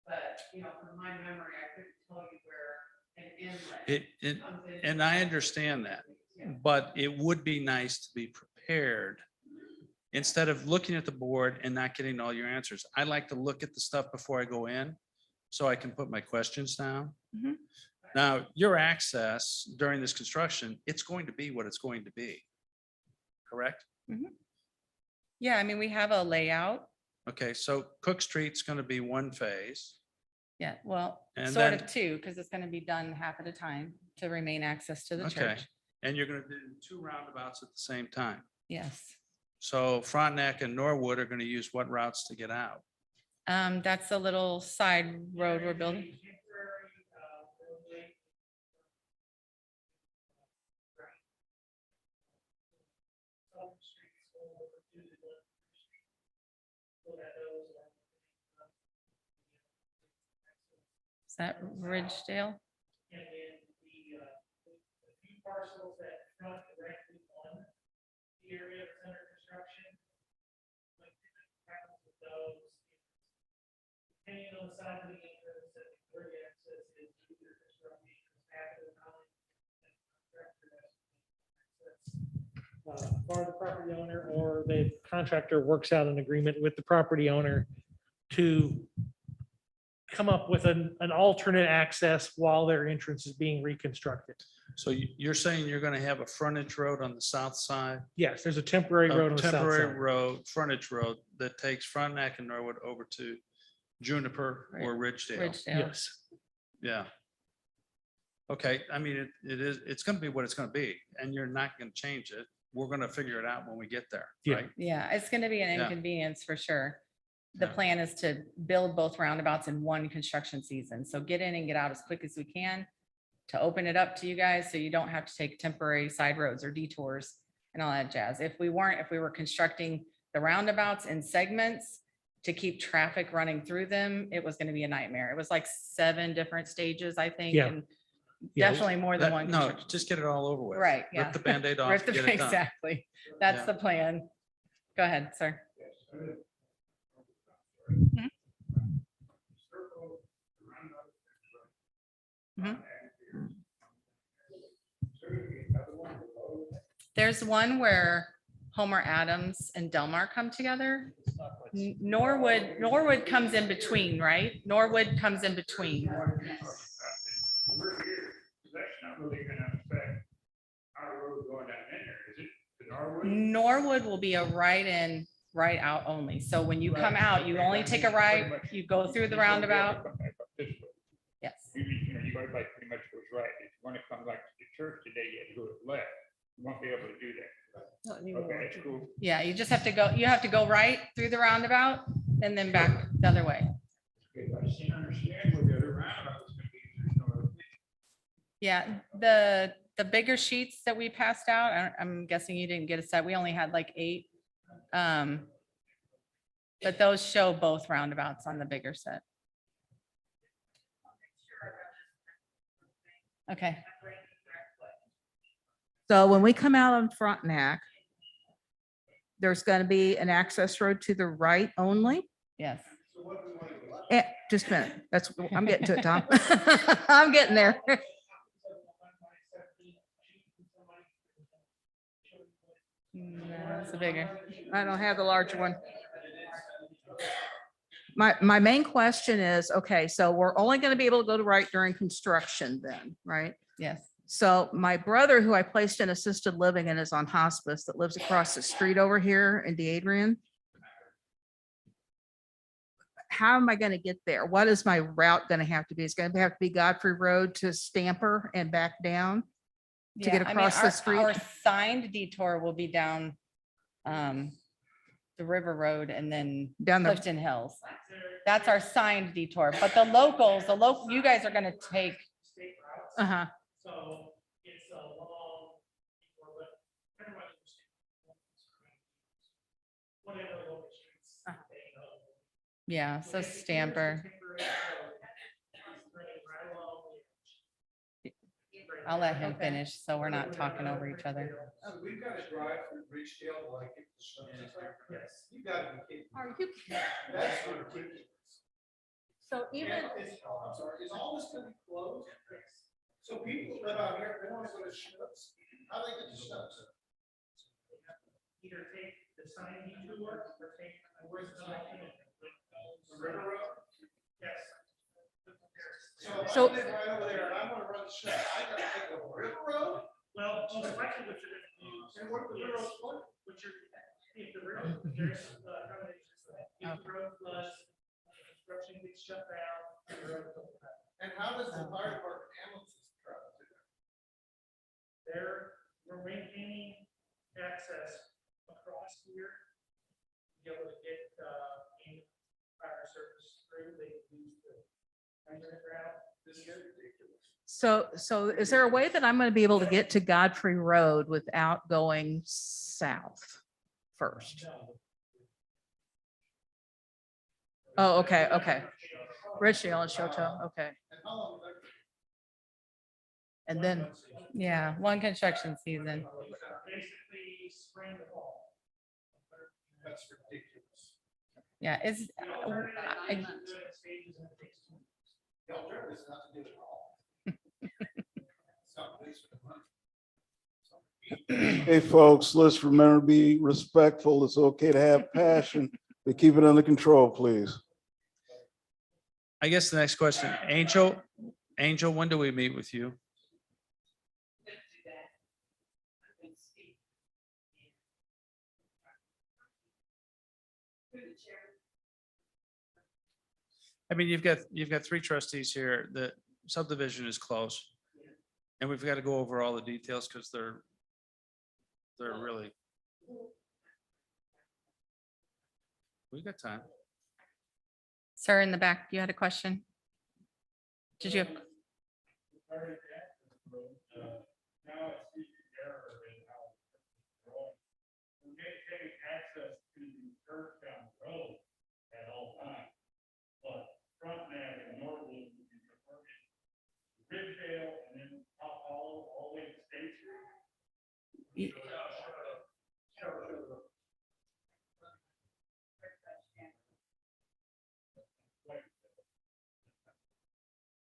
But, from my memory, I couldn't tell you where an inlet comes in. And I understand that, but it would be nice to be prepared. Instead of looking at the board and not getting all your answers, I like to look at the stuff before I go in, so I can put my questions down. Mhm. Now, your access during this construction, it's going to be what it's going to be. Correct? Yeah, I mean, we have a layout. Okay, so Cook Street's gonna be one phase. Yeah, well, And sort then- of two, because it's going to be done half at a time to remain access to the Okay, church. and you're gonna do 2 roundabouts at the same time. Yes. So Frontenac and Norwood are gonna use what routes to get out? That's a little side road we're building. Is that Ridgedale? And then the few parcels that front directly on the area of center construction. Like, what happens with those? Depending on the size of the entrance and where the access is, either construction is half of the time. For the property owner, or the contractor works out an agreement with the property owner to come up with an alternate access while their entrance is being reconstructed. So you're saying you're gonna have a frontage road on the south side? Yes, there's a temporary road on the south Temporary side. road, frontage road that takes Frontenac and Norwood over to Juniper or Ridgedale. Ridgedale. Yes. Yeah. Okay, I mean, it's gonna be what it's gonna be, and you're not gonna change it. We're gonna figure it out when we get there, Yeah. right? Yeah, it's going to be an Yeah. inconvenience for sure. The Yeah. plan is to build both roundabouts in one construction season. So get in and get out as quick as we can to open it up to you guys, so you don't have to take temporary side roads or detours and all that jazz. If we were constructing the roundabouts in segments to keep traffic running through them, it was going to be a nightmare. It was like 7 different stages, I think. Yeah. And Yeah. definitely more than one. No, construction. just get it all over with. Right, yeah. Rip the Band-Aid off, Rip the- get it done. Exactly. That's Yeah. the plan. Go ahead, sir. Mhm. Mhm. There's one where Homer Adams and Delmar come together. Norwood comes in between, right? Norwood comes in between. We're here, that's not really gonna affect our road going down in there, is it? The Norwood? Norwood will be a right in, right out only. So when you come out, you only take a right, you go through the roundabout. Yes. You go like pretty much goes right. If you wanna come like to the church today, you have to go to the left. You won't be able to do that. Okay, that's cool. Yeah, you just have to go, you have to go right through the roundabout and then back the other way. Okay, I just didn't understand what the other roundabout was gonna be. There's no other thing. Yeah, the bigger sheets that we passed out, I'm guessing you didn't get a set. We only had like 8. But those show both roundabouts on the bigger set. Okay. So when we come out on Frontenac, there's going to be an access road to the right only. Yes. Just a minute. I'm getting to it, Tom. I'm getting there. No, it's a bigger. I don't have the larger one. My main question is, okay, so we're only going to be able to go to right during construction then, right? Yes. So my brother, who I placed in assisted living and is on hospice, that lives across the street over here in DeAdrian. How am I going to get there? What is my route going to have to be? It's going to have to be Godfrey Road to Stamper and back down to Yeah, get I mean, across the our street. signed detour will be down the River Road and then Down the, Clifton Hills. That's our signed detour, but the locals, you guys are gonna take, State routes. uh-huh. So it's a long, but everybody whatever local streets they know. yeah, so Stamper. I'll let him finish, so we're not talking over each other. We've got to drive through Bridgedale like it's. Yes. You got to be kidding. Are you? That's ridiculous. So even, I'm sorry, is all this going to be closed? So people live out here, they want to go to Schnucks. How they get to Schnucks? Either take the sign detour or take, where's the sign? The River Road? Yes. So if I live right over there and I want to run the Schnucks, I got to take the River Road? Well, most likely what you're gonna do. And what the River Road for? What you're, if the road, there's, accommodations for that. If the road floods, construction gets shut down. the road goes back. And how does the fire department ambulances travel to there? We're maintaining access across here. To be able to get, fire service through, they use the underground. This is ridiculous. so is there a way that I'm going to be able to get to Godfrey Road without going south first? Oh, okay, okay. Richdale and Shoto, okay. And how long is that? And then, Yeah, one construction season. Basically, spring to fall. That's ridiculous. Yeah, it's, I- The alternative is not to do it at all. Stop wasting the money. Hey, folks, let's remember to be respectful. It's okay to have passion, but keep it under control, please. I guess the next question, Angel, when do we meet with you? I mean, you've got three trustees here. The subdivision is close. And we've got to go over all the details because they're really. We got time. sir, in the back, you had a question? Did you have? Access to the curb down the road at all times. But front nav and Norwood, you can convert it to Ridgedale and then all the way to State Street.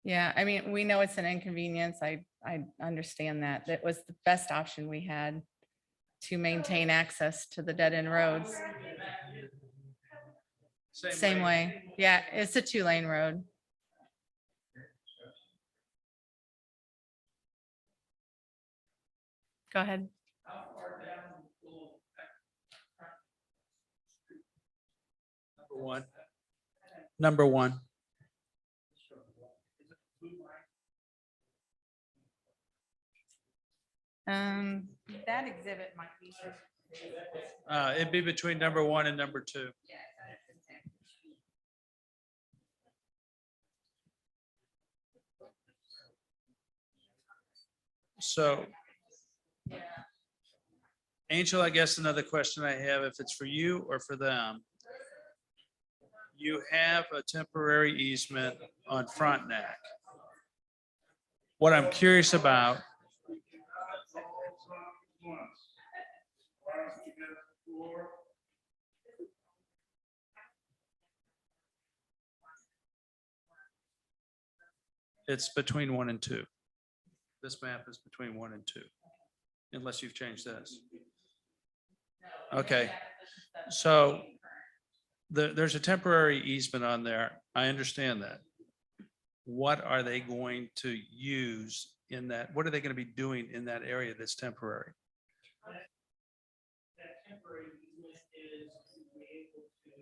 Yeah, I mean, we know it's an inconvenience. I understand that. That was the best option we had to maintain access to the dead end roads. Same way. Yeah, it's a 2-lane road. Go ahead. Number one. That exhibit might be. It'd be between number one and number two. So. Angel, I guess another question I have, if it's for you or for them. You have a temporary easement on Frontenac. What I'm curious about. It's between 1 and 2. This map is between 1 and 2, unless you've changed this. Okay, so there's a temporary easement on there. I understand that. What are they going to use in that? What are they going to be doing in that area that's temporary? That temporary easement is to be able to do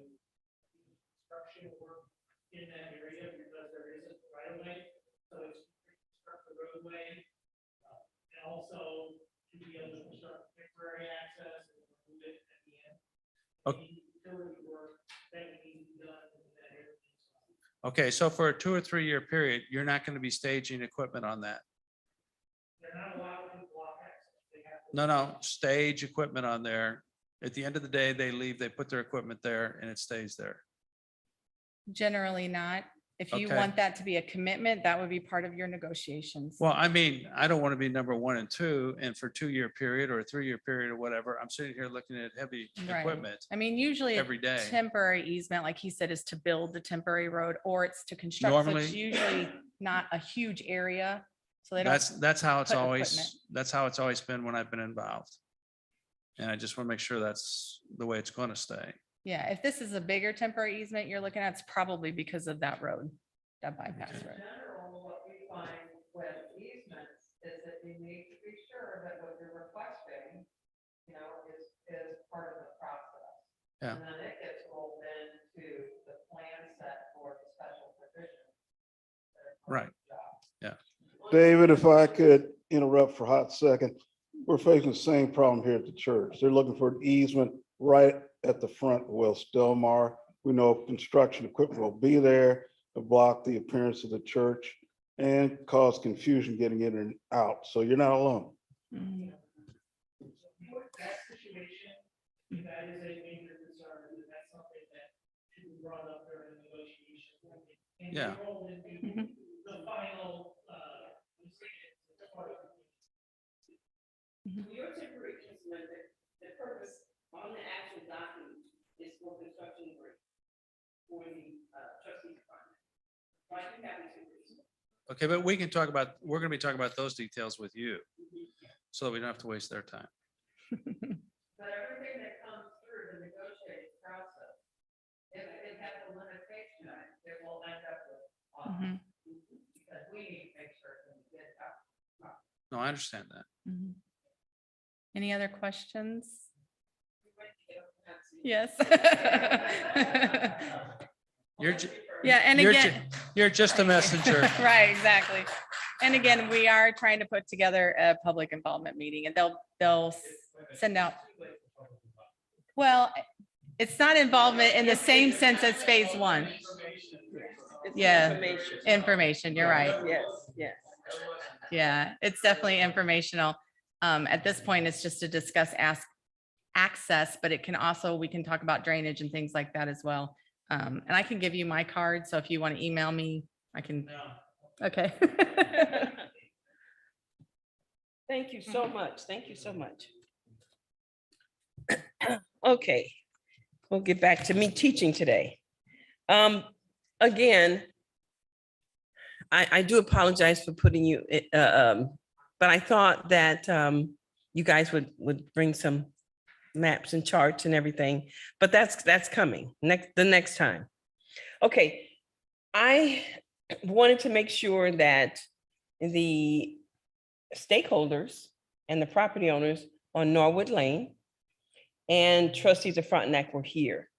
construction work in that area because there isn't right of way. So it's construct the roadway. And also to be able to construct temporary access and remove it at the end. Okay. To Okay, so for a 2 or 3 year period, you're not going to be staging equipment on that. They're not allowed to block access. They have to. No, stage equipment on there. At the end of the day, they leave, they put their equipment there and it stays there. Generally not. If you Okay. want that to be a commitment, that would be part of your negotiations. Well, I mean, I don't want to be number 1 and 2, and for a 2 year period or a 3 year period or whatever, I'm sitting here looking at heavy Right. equipment. I mean, usually a every day. temporary easement, like he said, is to build the temporary road or it's to construct. So it's Normally- usually not a huge area. So they don't. That's how it's put always, equipment. that's how it's always been when I've been involved. And I just want to make sure that's the way it's going to stay. Yeah, if this is a bigger temporary easement you're looking at, it's probably because of that road, that bypass road. General, what we find with easements is that you need to be sure that what you're requesting, you know, is part of the process. Yeah. And then it gets rolled into the plan set for the special provision. Right. David, if I could interrupt for a hot second, we're facing the same problem here at the church. They're looking for an easement right at the front of West Delmar. We know construction equipment will be there to block the appearance of the church and cause confusion getting in and out. So you're not alone. Mhm. That situation, that is a major concern, and that's something that should be brought up during the negotiation. And Yeah. rolled into Mhm. the final, decision. Your temporary easement, the purpose on the actual document is for construction work for the trustee department. Why do you have a temporary easement? Okay, but we can talk about, we're going to be talking about those details with you. So that we don't have to waste their time. But everything that comes through the negotiating process, if it has a limitation, it will end up with loss. Mhm. Because we need to make sure that we get that. No, I understand that. Mhm. Any other questions? Yes. You're, ju- Yeah, and you're, again. ju- you're just a messenger. Right, exactly. And again, we are trying to put together a public involvement meeting and they'll send out. Well, it's not involvement in the same sense as phase 1. Yeah, information, you're right. Yes, yes. Yeah, it's definitely informational. At this point, it's just to discuss access, but it can also, we can talk about drainage and things like that as well. And I can give you my card. So if you want to email me, I can. Okay. Thank you so much. Thank you so much. Okay, we'll get back to me teaching today. Again, I do apologize for putting you, but I thought that you guys would bring some maps and charts and everything, but that's coming the next time. Okay, I wanted to make sure that the stakeholders and the property owners on Norwood Lane and trustees of Frontenac were here.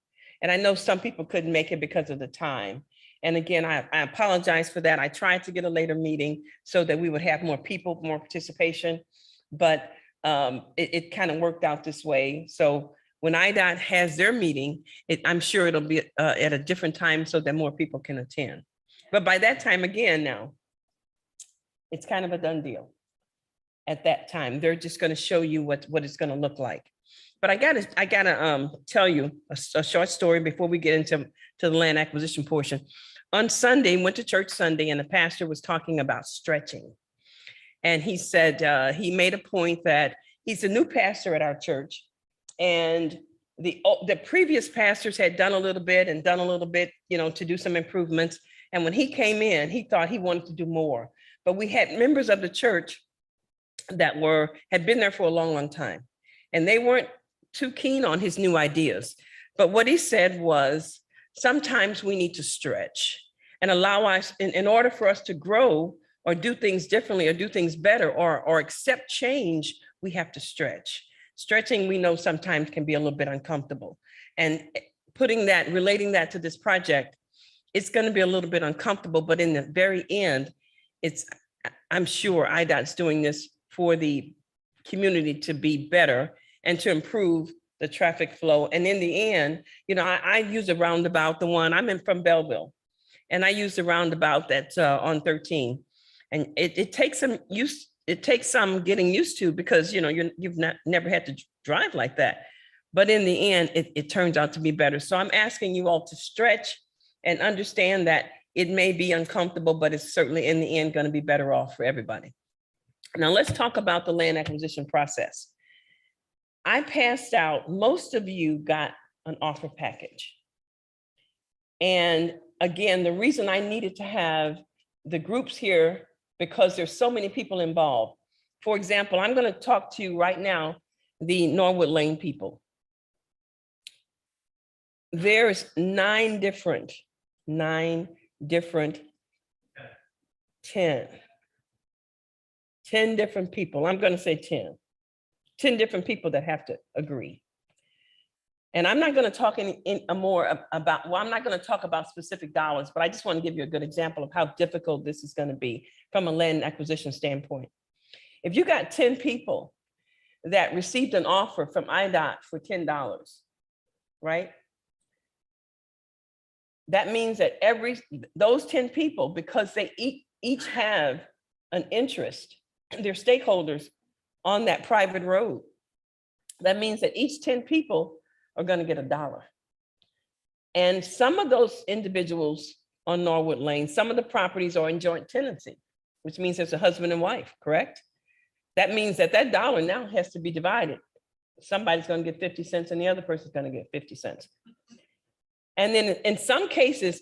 And I know some people couldn't make it because of the time. And again, I apologize for that. I tried to get a later meeting so that we would have more people, more participation, but it kind of worked out this way. So when IDOT has their meeting, I'm sure it'll be at a different time so that more people can attend. But by that time, again, now, it's kind of a done deal. At that time, they're just going to show you what it's going to look like. But I gotta tell you a short story before we get into the land acquisition portion. On Sunday, went to church Sunday, and the pastor was talking about stretching. And he said he made a point that he's a new pastor at our church, and the previous pastors had done a little bit, to do some improvements. And when he came in, he thought he wanted to do more. But we had members of the church that had been there for a long time, and they weren't too keen on his new ideas. But what he said was, sometimes we need to stretch and allow us, in order for us to grow or do things differently or do things better or accept change, we have to stretch. Stretching, we know sometimes can be a little bit uncomfortable. And relating that to this project, it's going to be a little bit uncomfortable, but in the very end, I'm sure IDOT's doing this for the community to be better and to improve the traffic flow. And in the end, I use a roundabout, I'm from Belleville. And I use the roundabout that's on 13. And it takes some getting used to because, you know, you've never had to drive like that. But in the end, it turns out to be better. So I'm asking you all to stretch and understand that it may be uncomfortable, but it's certainly in the end going to be better off for everybody. Now let's talk about the land acquisition process. I passed out, most of you got an offer package. And again, the reason I needed to have the groups here, because there's so many people involved. For example, I'm going to talk to you right now, the Norwood Lane people. There's 10 different people. I'm going to say 10 different people that have to agree. And I'm not going to talk more about, well, I'm not going to talk about specific dollars, but I just want to give you a good example of how difficult this is going to be from a land acquisition standpoint. If you got 10 people that received an offer from IDOT for $10, right? That means that those 10 people, because they each have an interest, they're stakeholders on that private road. That means that each 10 people are going to get $1. And some of those individuals on Norwood Lane, some of the properties are in joint tenancy, which means there's a husband and wife, correct? That means that dollar now has to be divided. Somebody's going to get 50 cents and the other person's going to get 50 cents. And then in some cases,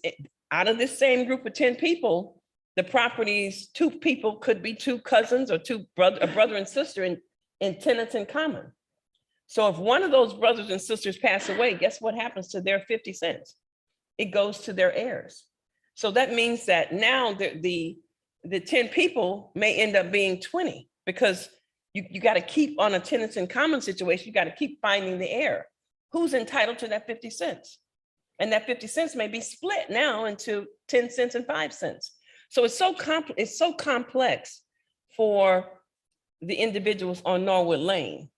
out of this same group of 10 people, the properties, 2 people could be 2 cousins or a brother and sister in tenants in common. So if one of those brothers and sisters pass away, guess what happens to their 50 cents? It goes to their heirs. So that means that now the 10 people may end up being 20 because you got to keep on a tenants in common situation. You got to keep finding the heir. Who's entitled to that 50 cents? And that 50 cents may be split now into 10 cents and 5 cents. So it's so complex for the individuals on Norwood Lane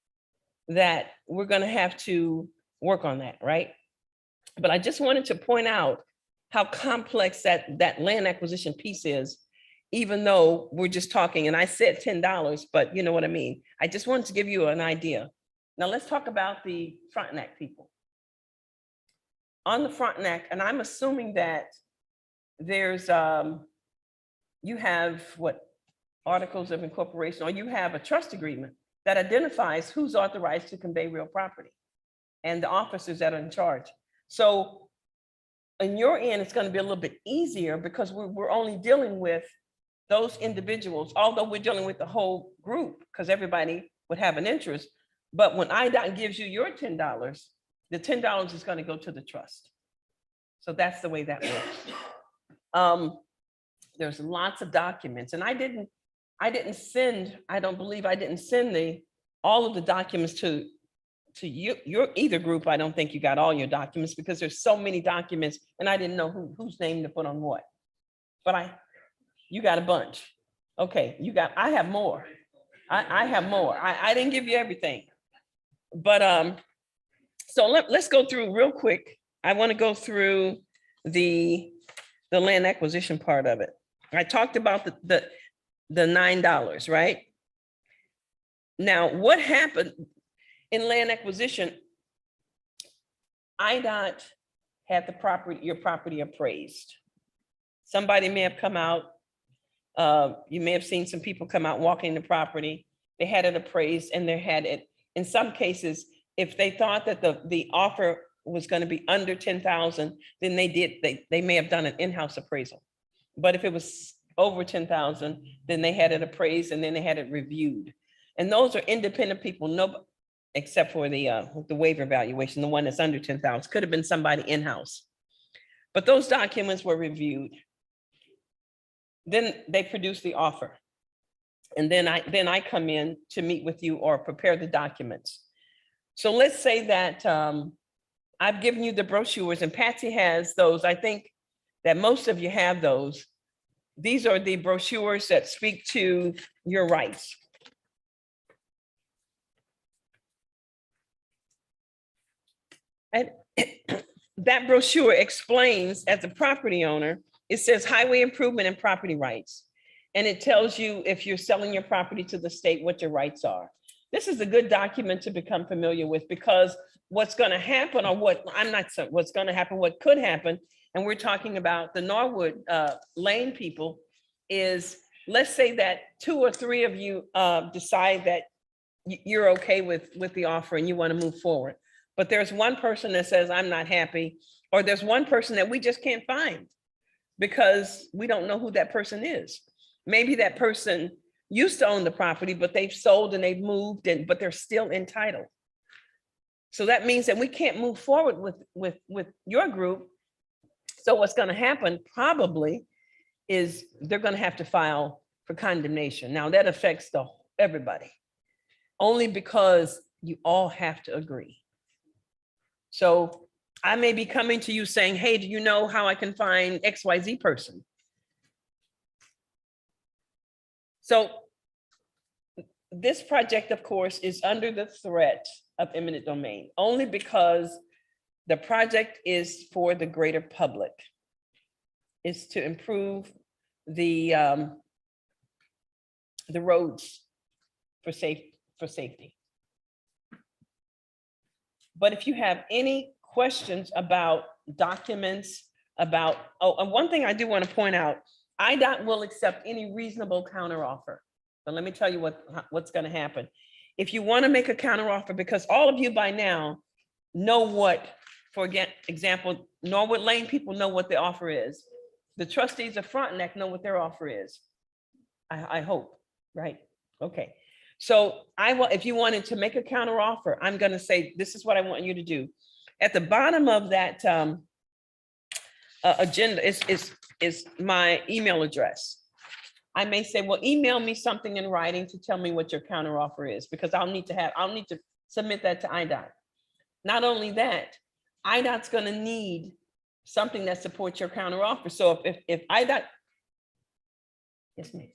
that we're going to have to work on that, right? But I just wanted to point out how complex that land acquisition piece is, even though we're just talking, and I said $10, but you know what I mean? I just wanted to give you an idea. Now let's talk about the Frontenac people. On the Frontenac, and I'm assuming that there's, you have what, articles of incorporation, or you have a trust agreement that identifies who's authorized to convey real property and the officers that are in charge. So in your end, it's going to be a little bit easier because we're only dealing with those individuals, although we're dealing with the whole group because everybody would have an interest. But when IDOT gives you your $10, the $10 is going to go to the trust. So that's the way that works. There's lots of documents, and I don't believe I didn't send all of the documents to your either group. I don't think you got all your documents because there's so many documents and I didn't know whose name to put on what. But you got a bunch. Okay, I have more. I have more. I didn't give you everything. But so let's go through real quick. I want to go through the land acquisition part of it. I talked about the $9, right? Now, what happened in land acquisition? IDOT had your property appraised. Somebody may have come out. You may have seen some people come out walking the property. They had it appraised, and they had it. In some cases, if they thought that the offer was going to be under 10,000, then they may have done an in-house appraisal. But if it was over 10,000, then they had it appraised and then they had it reviewed. And those are independent people, except for the waiver valuation, the one that's under 10,000, could have been somebody in-house. But those documents were reviewed. Then they produced the offer. And then I come in to meet with you or prepare the documents. So let's say that I've given you the brochures and Patsy has those. I think that most of you have those. These are the brochures that speak to your rights. And that brochure explains, as a property owner, it says highway improvement and property rights. And it tells you if you're selling your property to the state, what your rights are. This is a good document to become familiar with, because what's going to happen, or what I'm not saying what's going to happen, what could happen, and we're talking about the Norwood Lane people, is let's say that 2 or 3 of you decide that you're okay with the offer and you want to move forward. But there's one person that says, I'm not happy, or there's one person that we just can't find because we don't know who that person is. Maybe that person used to own the property, but they've sold and they've moved, but they're still entitled. So that means that we can't move forward with your group. So what's going to happen probably is they're going to have to file for condemnation. Now that affects everybody, only because you all have to agree. So I may be coming to you saying, hey, do you know how I can find XYZ person? So this project, of course, is under the threat of eminent domain, only because the project is for the greater public. It's to improve the roads for safety. But if you have any questions about documents, about, oh, and one thing I do want to point out, IDOT will accept any reasonable counteroffer. But let me tell you what's going to happen. If you want to make a counteroffer, because all of you by now know what, for example, Norwood Lane people know what the offer is. The trustees of Frontenac know what their offer is. I hope, right? Okay. So if you wanted to make a counteroffer, I'm going to say, this is what I want you to do. At the bottom of that agenda is my email address. I may say, well, email me something in writing to tell me what your counteroffer is, because I'll need to submit that to IDOT. Not only that, IDOT's going to need something that supports your counteroffer. So if IDOT, yes, ma'am.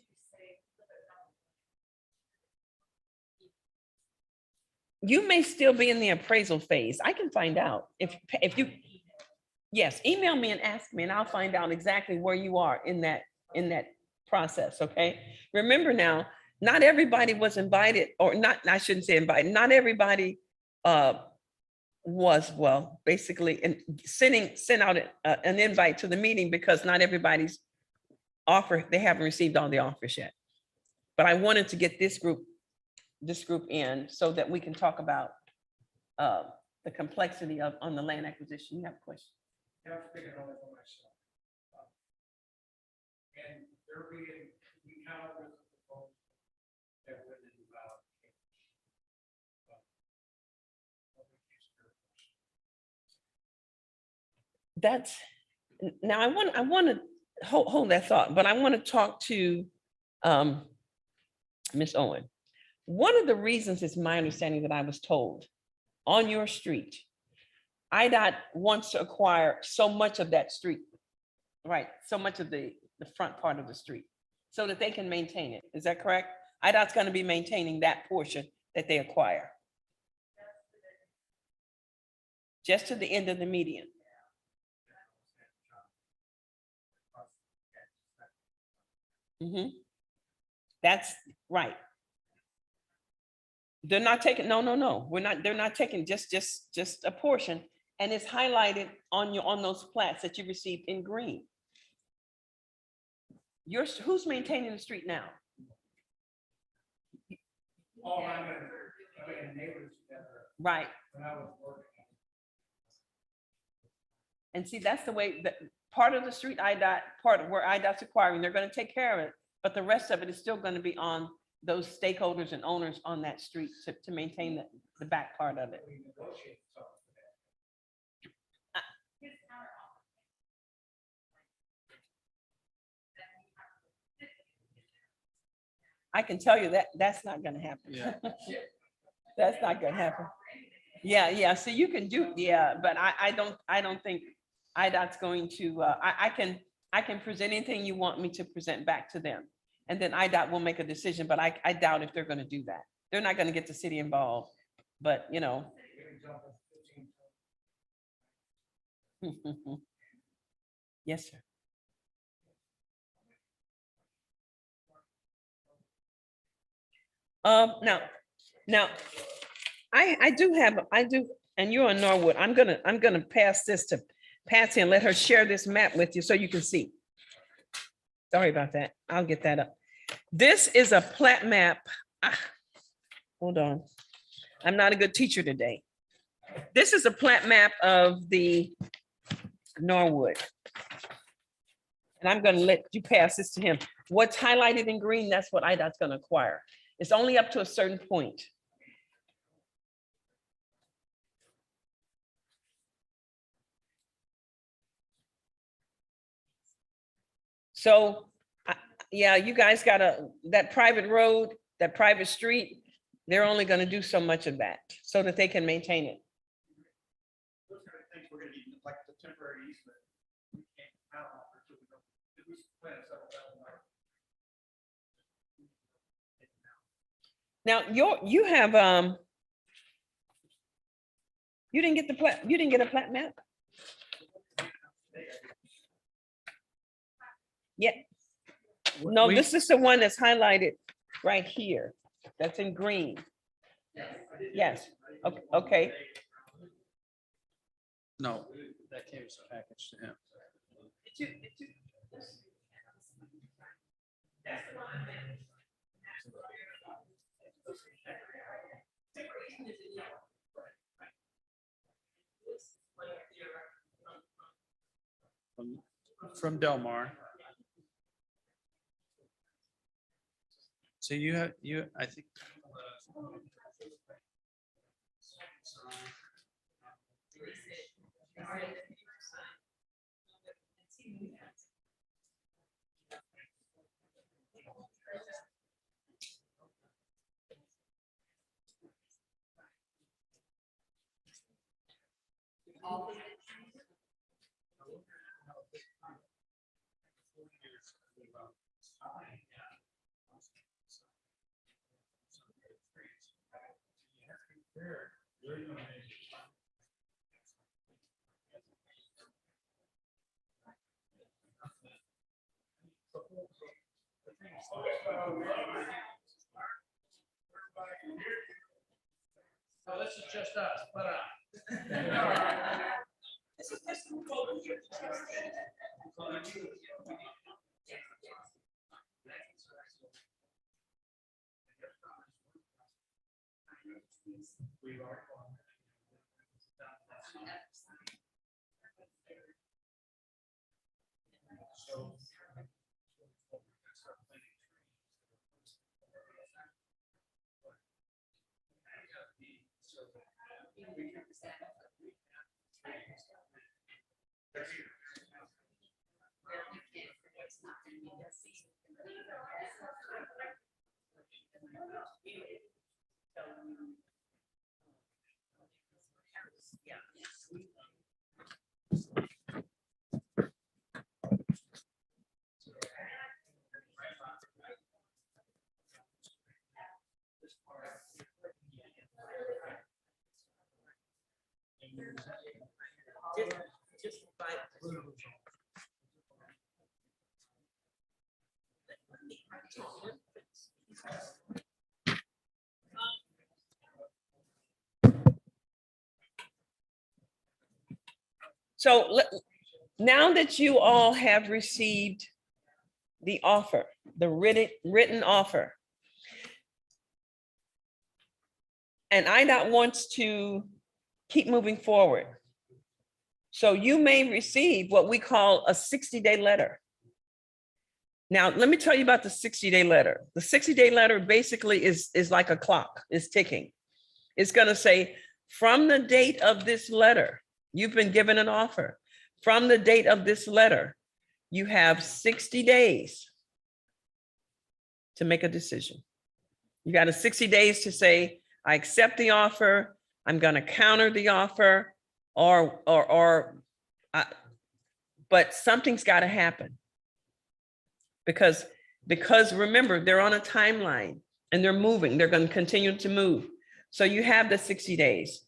You may still be in the appraisal phase. I can find out if you, yes, email me and ask me, and I'll find out exactly where you are in that process. Okay. Remember now, not everybody was invited, or not, I shouldn't say invited. Not everybody was, well, basically sent out an invite to the meeting, because not everybody's offer, they haven't received all the offers yet. But I wanted to get this group in so that we can talk about the complexity on the land acquisition. You have a question? Yeah, I'm speaking only for myself. And there being, we count with the proposal that went in about. That's, now I want to hold that thought, but I want to talk to Ms. Owen. One of the reasons, is my understanding, that I was told on your street, IDOT wants to acquire so much of that street, right? So much of the front part of the street, so that they can maintain it. Is that correct? IDOT's going to be maintaining that portion that they acquire. Just to the end of the median. That's right. They're not taking, no, we're not, they're not taking just a portion, and it's highlighted on those plats that you received in green. Who's maintaining the street now? Oh, I mean, neighbors together. Right. When I was working. And see, that's the way, that part of the street IDOT, part of where IDOT's acquiring, they're going to take care of it, but the rest of it is still going to be on those stakeholders and owners on that street to maintain the back part of it. I can tell you that that's not going to happen. Yeah. That's not going to happen. Yeah. So you can do, yeah, but I don't think IDOT's going to, I can present anything you want me to present back to them. And then IDOT will make a decision, but I doubt if they're going to do that. They're not going to get the city involved, but you know. Yes, sir. Now, I do, and you're on Norwood. I'm gonna pass this to Patsy and let her share this map with you so you can see. Sorry about that. I'll get that up. This is a plat map. Hold on. I'm not a good teacher today. This is a plat map of the Norwood. And I'm gonna let you pass this to him. What's highlighted in green, that's what IDOT's gonna acquire. It's only up to a certain point. So, yeah, you guys that private road, that private street, they're only gonna do so much of that so that they can maintain it. Those kind of things we're gonna need, like the temporary easement. We can't count on for two, if we plan to settle that one out. Now, you have, you didn't get a plat map? Yeah, no, We- this is the one that's highlighted right here. That's in green. Yes, okay. No, that came as a package to him. From Delmar. So I think. So this is just us, but So now that you all have received the offer, the written offer, and IDOT wants to keep moving forward. So you may receive what we call a 60-day letter. Now, let me tell you about the 60-day letter. The 60-day letter basically is like a clock, it's ticking. It's gonna say, from the date of this letter, you've been given an offer. From the date of this letter, you have 60 days to make a decision. You got 60 days to say, I accept the offer, I'm gonna counter the offer, but something's gotta happen. Because remember, they're on a timeline and they're moving, they're gonna continue to move. So you have the 60 days.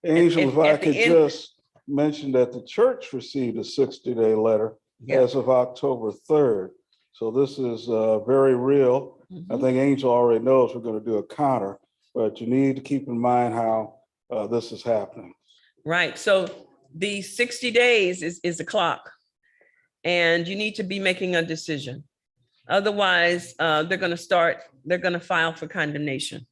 Angel, if I at the could end- just mention that the church received a 60-day letter Yeah. as of October 3rd. So this is very real. I Mhm. think Angel already knows we're going to do a counter, but you need to keep in mind how this is happening. Right, so the 60 days is the clock. And you need to be making a decision. Otherwise, they're going to file for condemnation.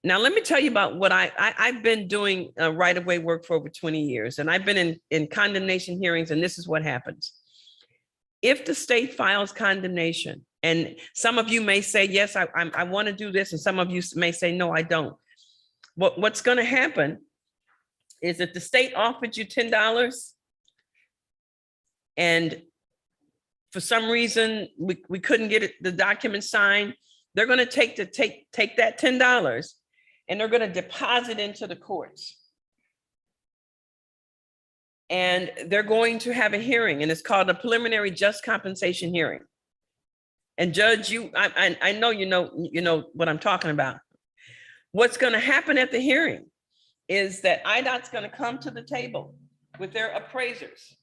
Now, let me tell you about what I've been doing right-of-way work for over 20 years, and I've been in condemnation hearings, and this is what happens. If the state files condemnation, and some of you may say, yes, I want to do this, and some of you may say, no, I don't. What's going to happen is if the state offered you $10 and for some reason we couldn't get the document signed, they're going to take that $10 and they're going to deposit into the courts. And they're going to have a hearing, and it's called a preliminary just compensation hearing. And Judge, I know you know what I'm talking about. What's going to happen at the hearing is that IDOT's going to come to the table with their appraisers.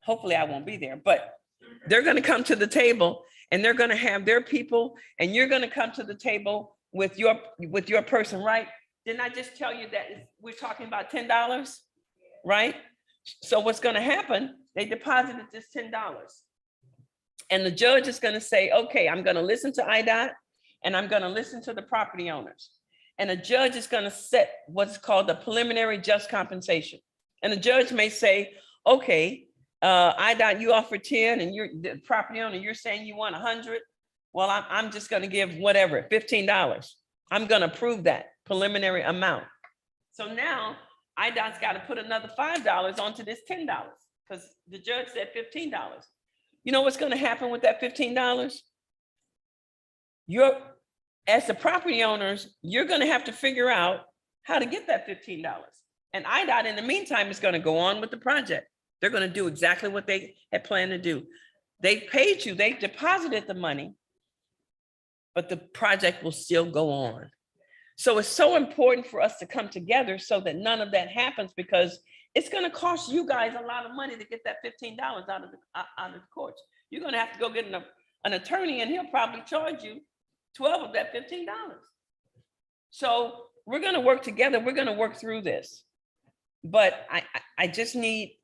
Hopefully I won't be there, but they're going to come to the table and they're going to have their people, and you're going to come to the table with your person, right? Didn't I just tell you that we're talking about $10, right? So what's going to happen, they deposited this $10 and the judge is going to say, okay, I'm going to listen to IDOT and I'm going to listen to the property owners. And the judge is going to set what's called the preliminary just compensation. And the judge may say, okay, IDOT, you offer 10 and you're the property owner, you're saying you want 100. Well, I'm just going to give whatever, $15. I'm going to approve that preliminary amount. So now IDOT's got to put another $5 onto this $10 because the judge said $15. You know what's going to happen with that $15? As the property owners, you're going to have to figure out how to get that $15. And IDOT in the meantime is going to go on with the project. They're going to do exactly what they had planned to do. They paid you, they deposited the money, but the project will still go on. So it's so important for us to come together so that none of that happens, because it's going to cost you guys a lot of money to get that $15 out of the courts. You're going to have to go get an attorney and he'll probably charge you 12 of that $15. So we're going to work together. We're going to work through this. But I just need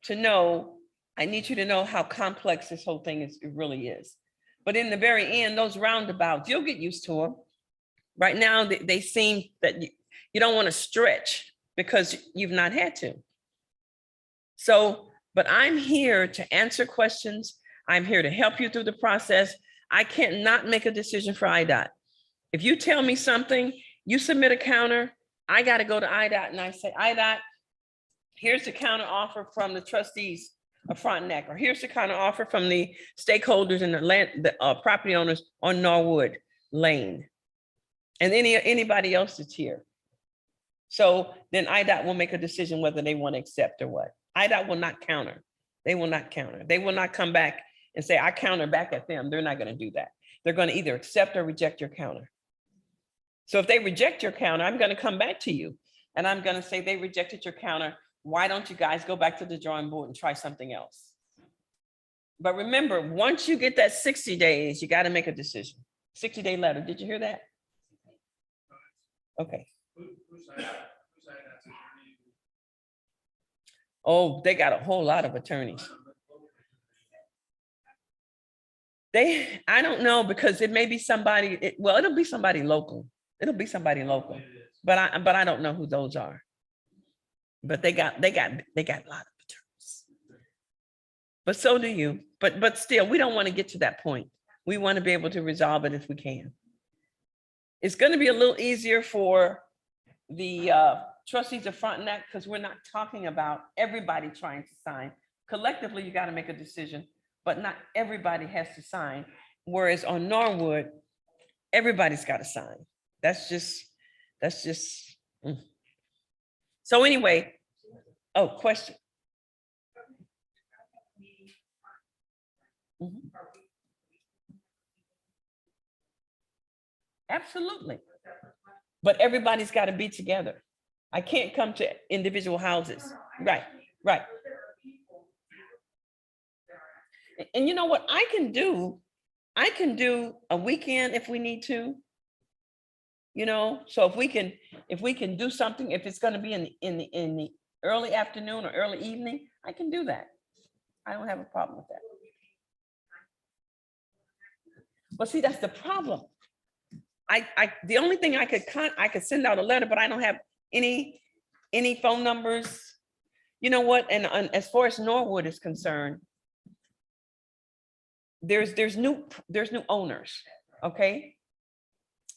to know, I need you to know how complex this whole thing it really is. But in the very end, those roundabouts, you'll get used to them. Right now, they seem that you don't want to stretch because you've not had to. So, but I'm here to answer questions. I'm here to help you through the process. I can't not make a decision for IDOT. If you tell me something, you submit a counter, I got to go to IDOT and I say, IDOT, here's the counter offer from the trustees of Frontenac, or here's the counter offer from the stakeholders and the property owners on Norwood Lane, and anybody else that's here. So then IDOT will make a decision whether they want to accept or what. IDOT will not counter. They will not counter. They will not come back and say, I counter back at them. They're not going to do that. They're going to either accept or reject your counter. So if they reject your counter, I'm going to come back to you and I'm going to say, they rejected your counter. Why don't you guys go back to the drawing board and try something else? But remember, once you get that 60 days, you got to make a decision. 60-day letter. Did you hear that? Okay. Oh, they got a whole lot of attorneys. I don't know, because it may be somebody, it'll be somebody local. It'll be somebody local, but I don't know who those are. But they got a lot of attorneys. But so do you. But still, we don't want to get to that point. We want to be able to resolve it if we can. It's going to be a little easier for the trustees of Frontenac because we're not talking about everybody trying to sign. Collectively, you got to make a decision, but not everybody has to sign. Whereas on Norwood, everybody's got to sign. That's just. So anyway, question. Mhm. Absolutely. But everybody's got to be together. I can't come to individual houses. Right. And you know what I can do? I can do a weekend if we need to. You know, so if we can do something, if it's gonna be in the early afternoon or early evening, I can do that. I don't have a problem with that. But see, that's the problem. The only thing I could send out a letter, but I don't have any phone numbers. You know what? And as far as Norwood is concerned, there's new owners, okay?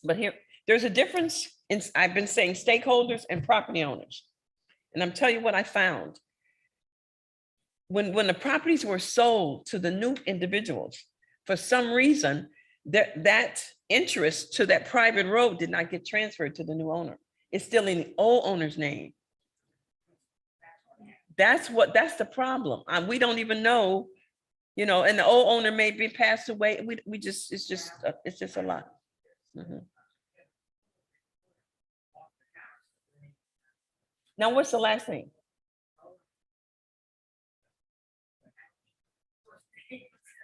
But there's a difference in, I've been saying stakeholders and property owners. And I'm telling you what I found. When the properties were sold to the new individuals, for some reason, that interest to that private road did not get transferred to the new owner. It's still in the old owner's name. That's the problem. We don't even know, you know, and the old owner may be passed away. It's just a lot. Mhm. Now, what's the last name?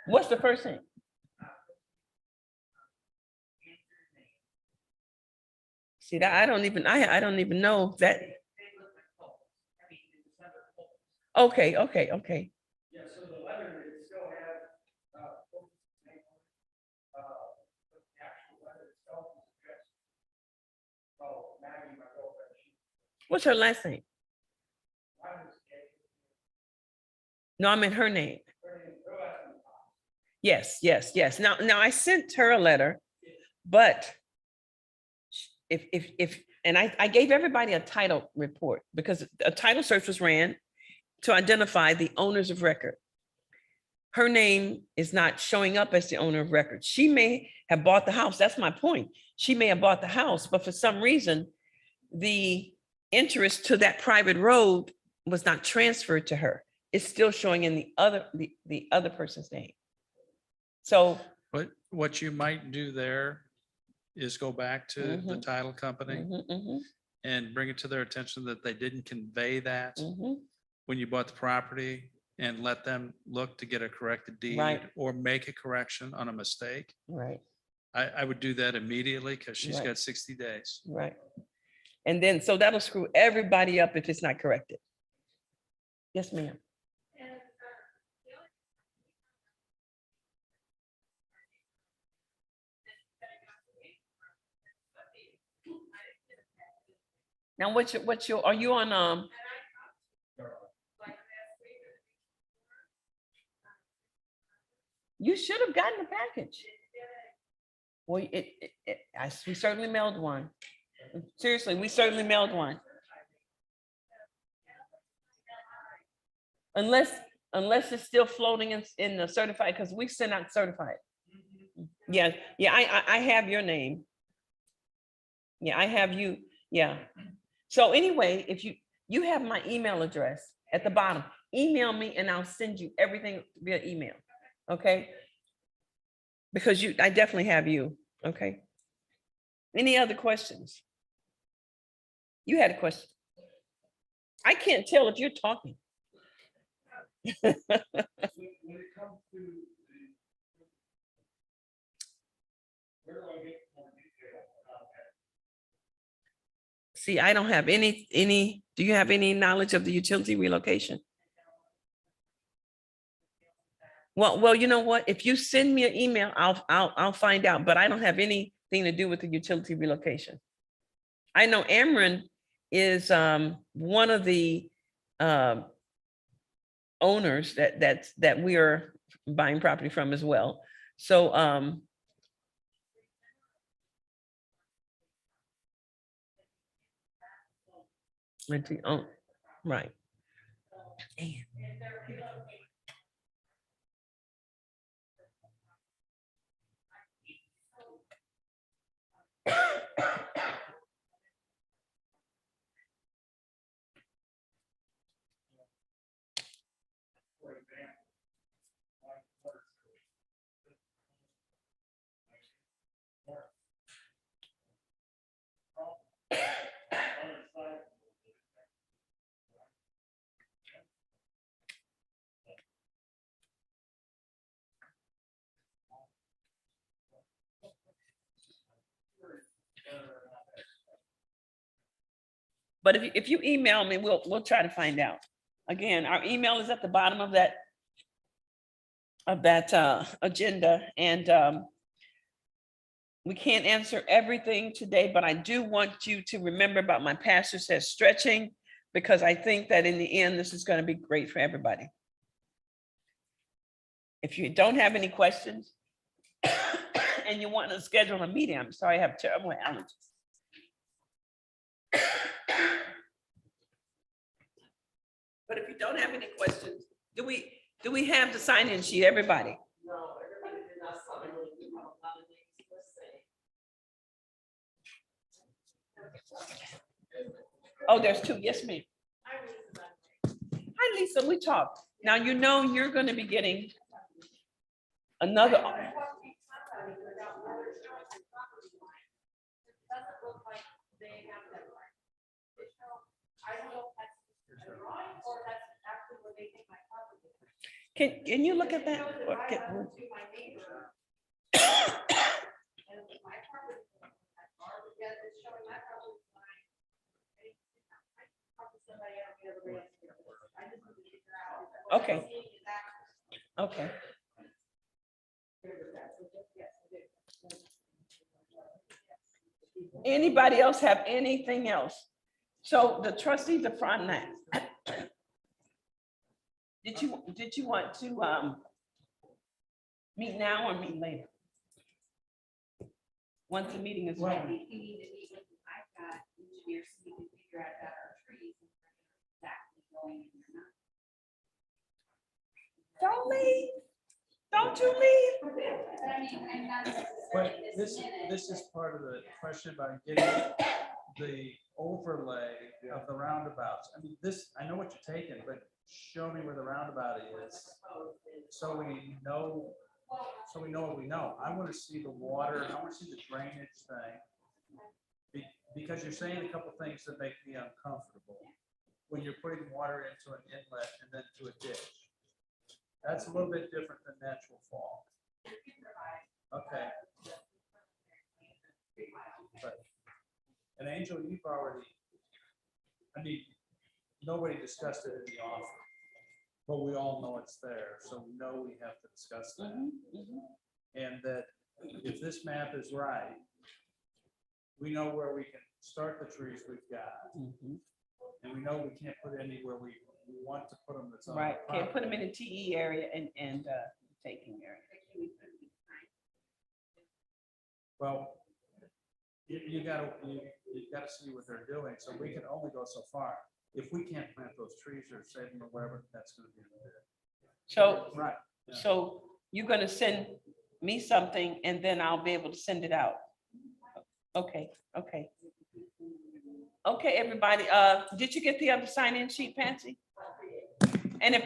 What's the first name? See that I don't even know that. Okay. Yeah, so the letter, it still has, the actual letter itself is addressed. Oh, Maggie, my girlfriend, What's her last name? No, I meant her name. Yes. Now I sent her a letter, but and I gave everybody a title report because a title search was ran to identify the owners of record. Her name is not showing up as the owner of record. She may have bought the house. That's my point. She may have bought the house, but for some reason, the interest to that private road was not transferred to her. It's still showing in the other person's name. So But what you might do there is go back to the title company and bring it to their attention that they didn't convey that when you bought the property, and let them look to get a corrected deed Right. or make a correction on a mistake. Right. I would do that immediately because she's Right. got 60 days. Right. And then, so that'll screw everybody up if it's not corrected. Yes, ma'am. Now, are you on, you should have gotten the package. Well, we certainly mailed one. Seriously, we certainly mailed one. Unless it's still floating in the certified, because we sent out certified. Yeah, I have your name. Yeah, I have you. Yeah. So anyway, if you have my email address at the bottom, email me and I'll send you everything via email. Okay. Because I definitely have you. Okay. Any other questions? You had a question. I can't tell if you're talking. when it comes to where do I get more detail about that? See, I don't have any, do you have any knowledge of the utility relocation? Well, you know what? If you send me an email, I'll find out, but I don't have anything to do with the utility relocation. I know Ameren is one of the owners that we are buying property from as well. So right. But if you email me, we'll try to find out. Again, our email is at the bottom of that agenda, and we can't answer everything today, but I do want you to remember about my pastor says stretching, because I think that in the end, this is going to be great for everybody. If you don't have any questions and you want to schedule a meeting, I'm sorry, I have terrible allergies. But if you don't have any questions, do we have the sign-in sheet, everybody? No, everybody did not sign it. We have a lot of names, let's say. Oh, there's two. Yes, ma'am. Hi, Lisa. We talked. Now, you know you're going to be getting another. Can you look at that? Or okay. Okay. Anybody else have anything else? So the trustees are front that. Did you want to meet now or meet later? Once the meeting is. I think you need to meet with, I've got engineers so we can figure out about our trees and exactly going in or not. Don't leave. Don't you leave. But I mean, I'm not But necessarily this is part of the question about getting the overlay of the roundabouts. I mean, I know what you're taking, but show me where the roundabout is. So we know what we know. I want to see the water, I want to see the drainage thing. Because you're saying a couple things that make me uncomfortable. When you're putting water into an inlet and then to a ditch. That's a little bit different than natural fall. Okay. But, and Angel, you've already, I mean, nobody discussed it in the offer, but we all know it's there, so we know we have to discuss that. And that if this map is right, we know where we can start the trees we've got. And we know we can't put any where we want to put them. That's on Right, the can't put them property. in the TE area and taking area. Well, you gotta see what they're doing, so we can only go so far. If we can't plant those trees or save them or whatever, that's gonna be in the bid. So, Right. Yeah. so you're gonna send me something and then I'll be able to send it out. Okay, okay. Okay, everybody, did you get the other sign-in sheet, Patsy? And if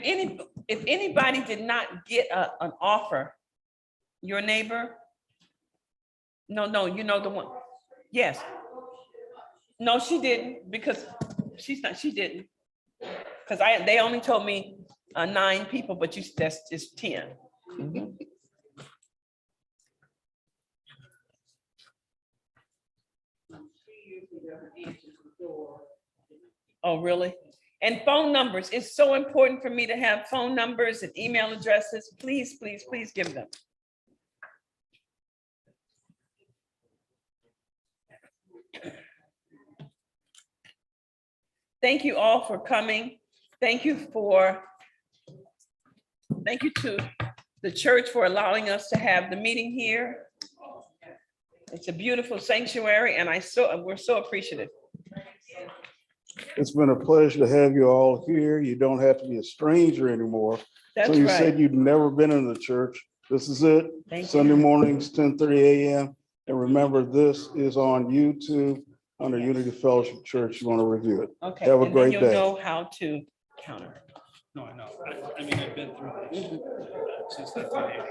anybody did not get an offer, your neighbor? No, you know the one. Yes. No, she didn't, because she didn't. Because they only told me 9 people, but that's just 10. Oh, really? And phone numbers. It's so important for me to have phone numbers and email addresses. Please, please, please give them. Thank you all for coming. Thank you to the church for allowing us to have the meeting here. It's a beautiful sanctuary and we're so appreciative. It's been a pleasure to have you all here. You don't have to be a stranger anymore. That's So you right. said you'd never been in the church. This is it. Thank you. Sunday mornings, 10:30 a.m. And remember, this is on YouTube under Unity Fellowship Church. You want to review it. Okay. Have a and then great you'll day. know how to counter. No, I know. I mean, I've been through this since 1980.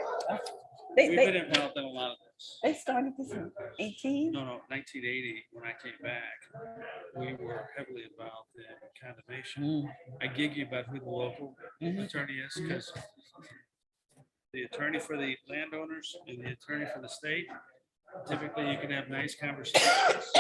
They, We've they, been involved in a lot of this. they started this in 18. No, 1980, when I came back, we were heavily involved in condemnation. I gig you about who the local attorney is, because the attorney for the landowners and the attorney for the state, typically you can have nice conversations.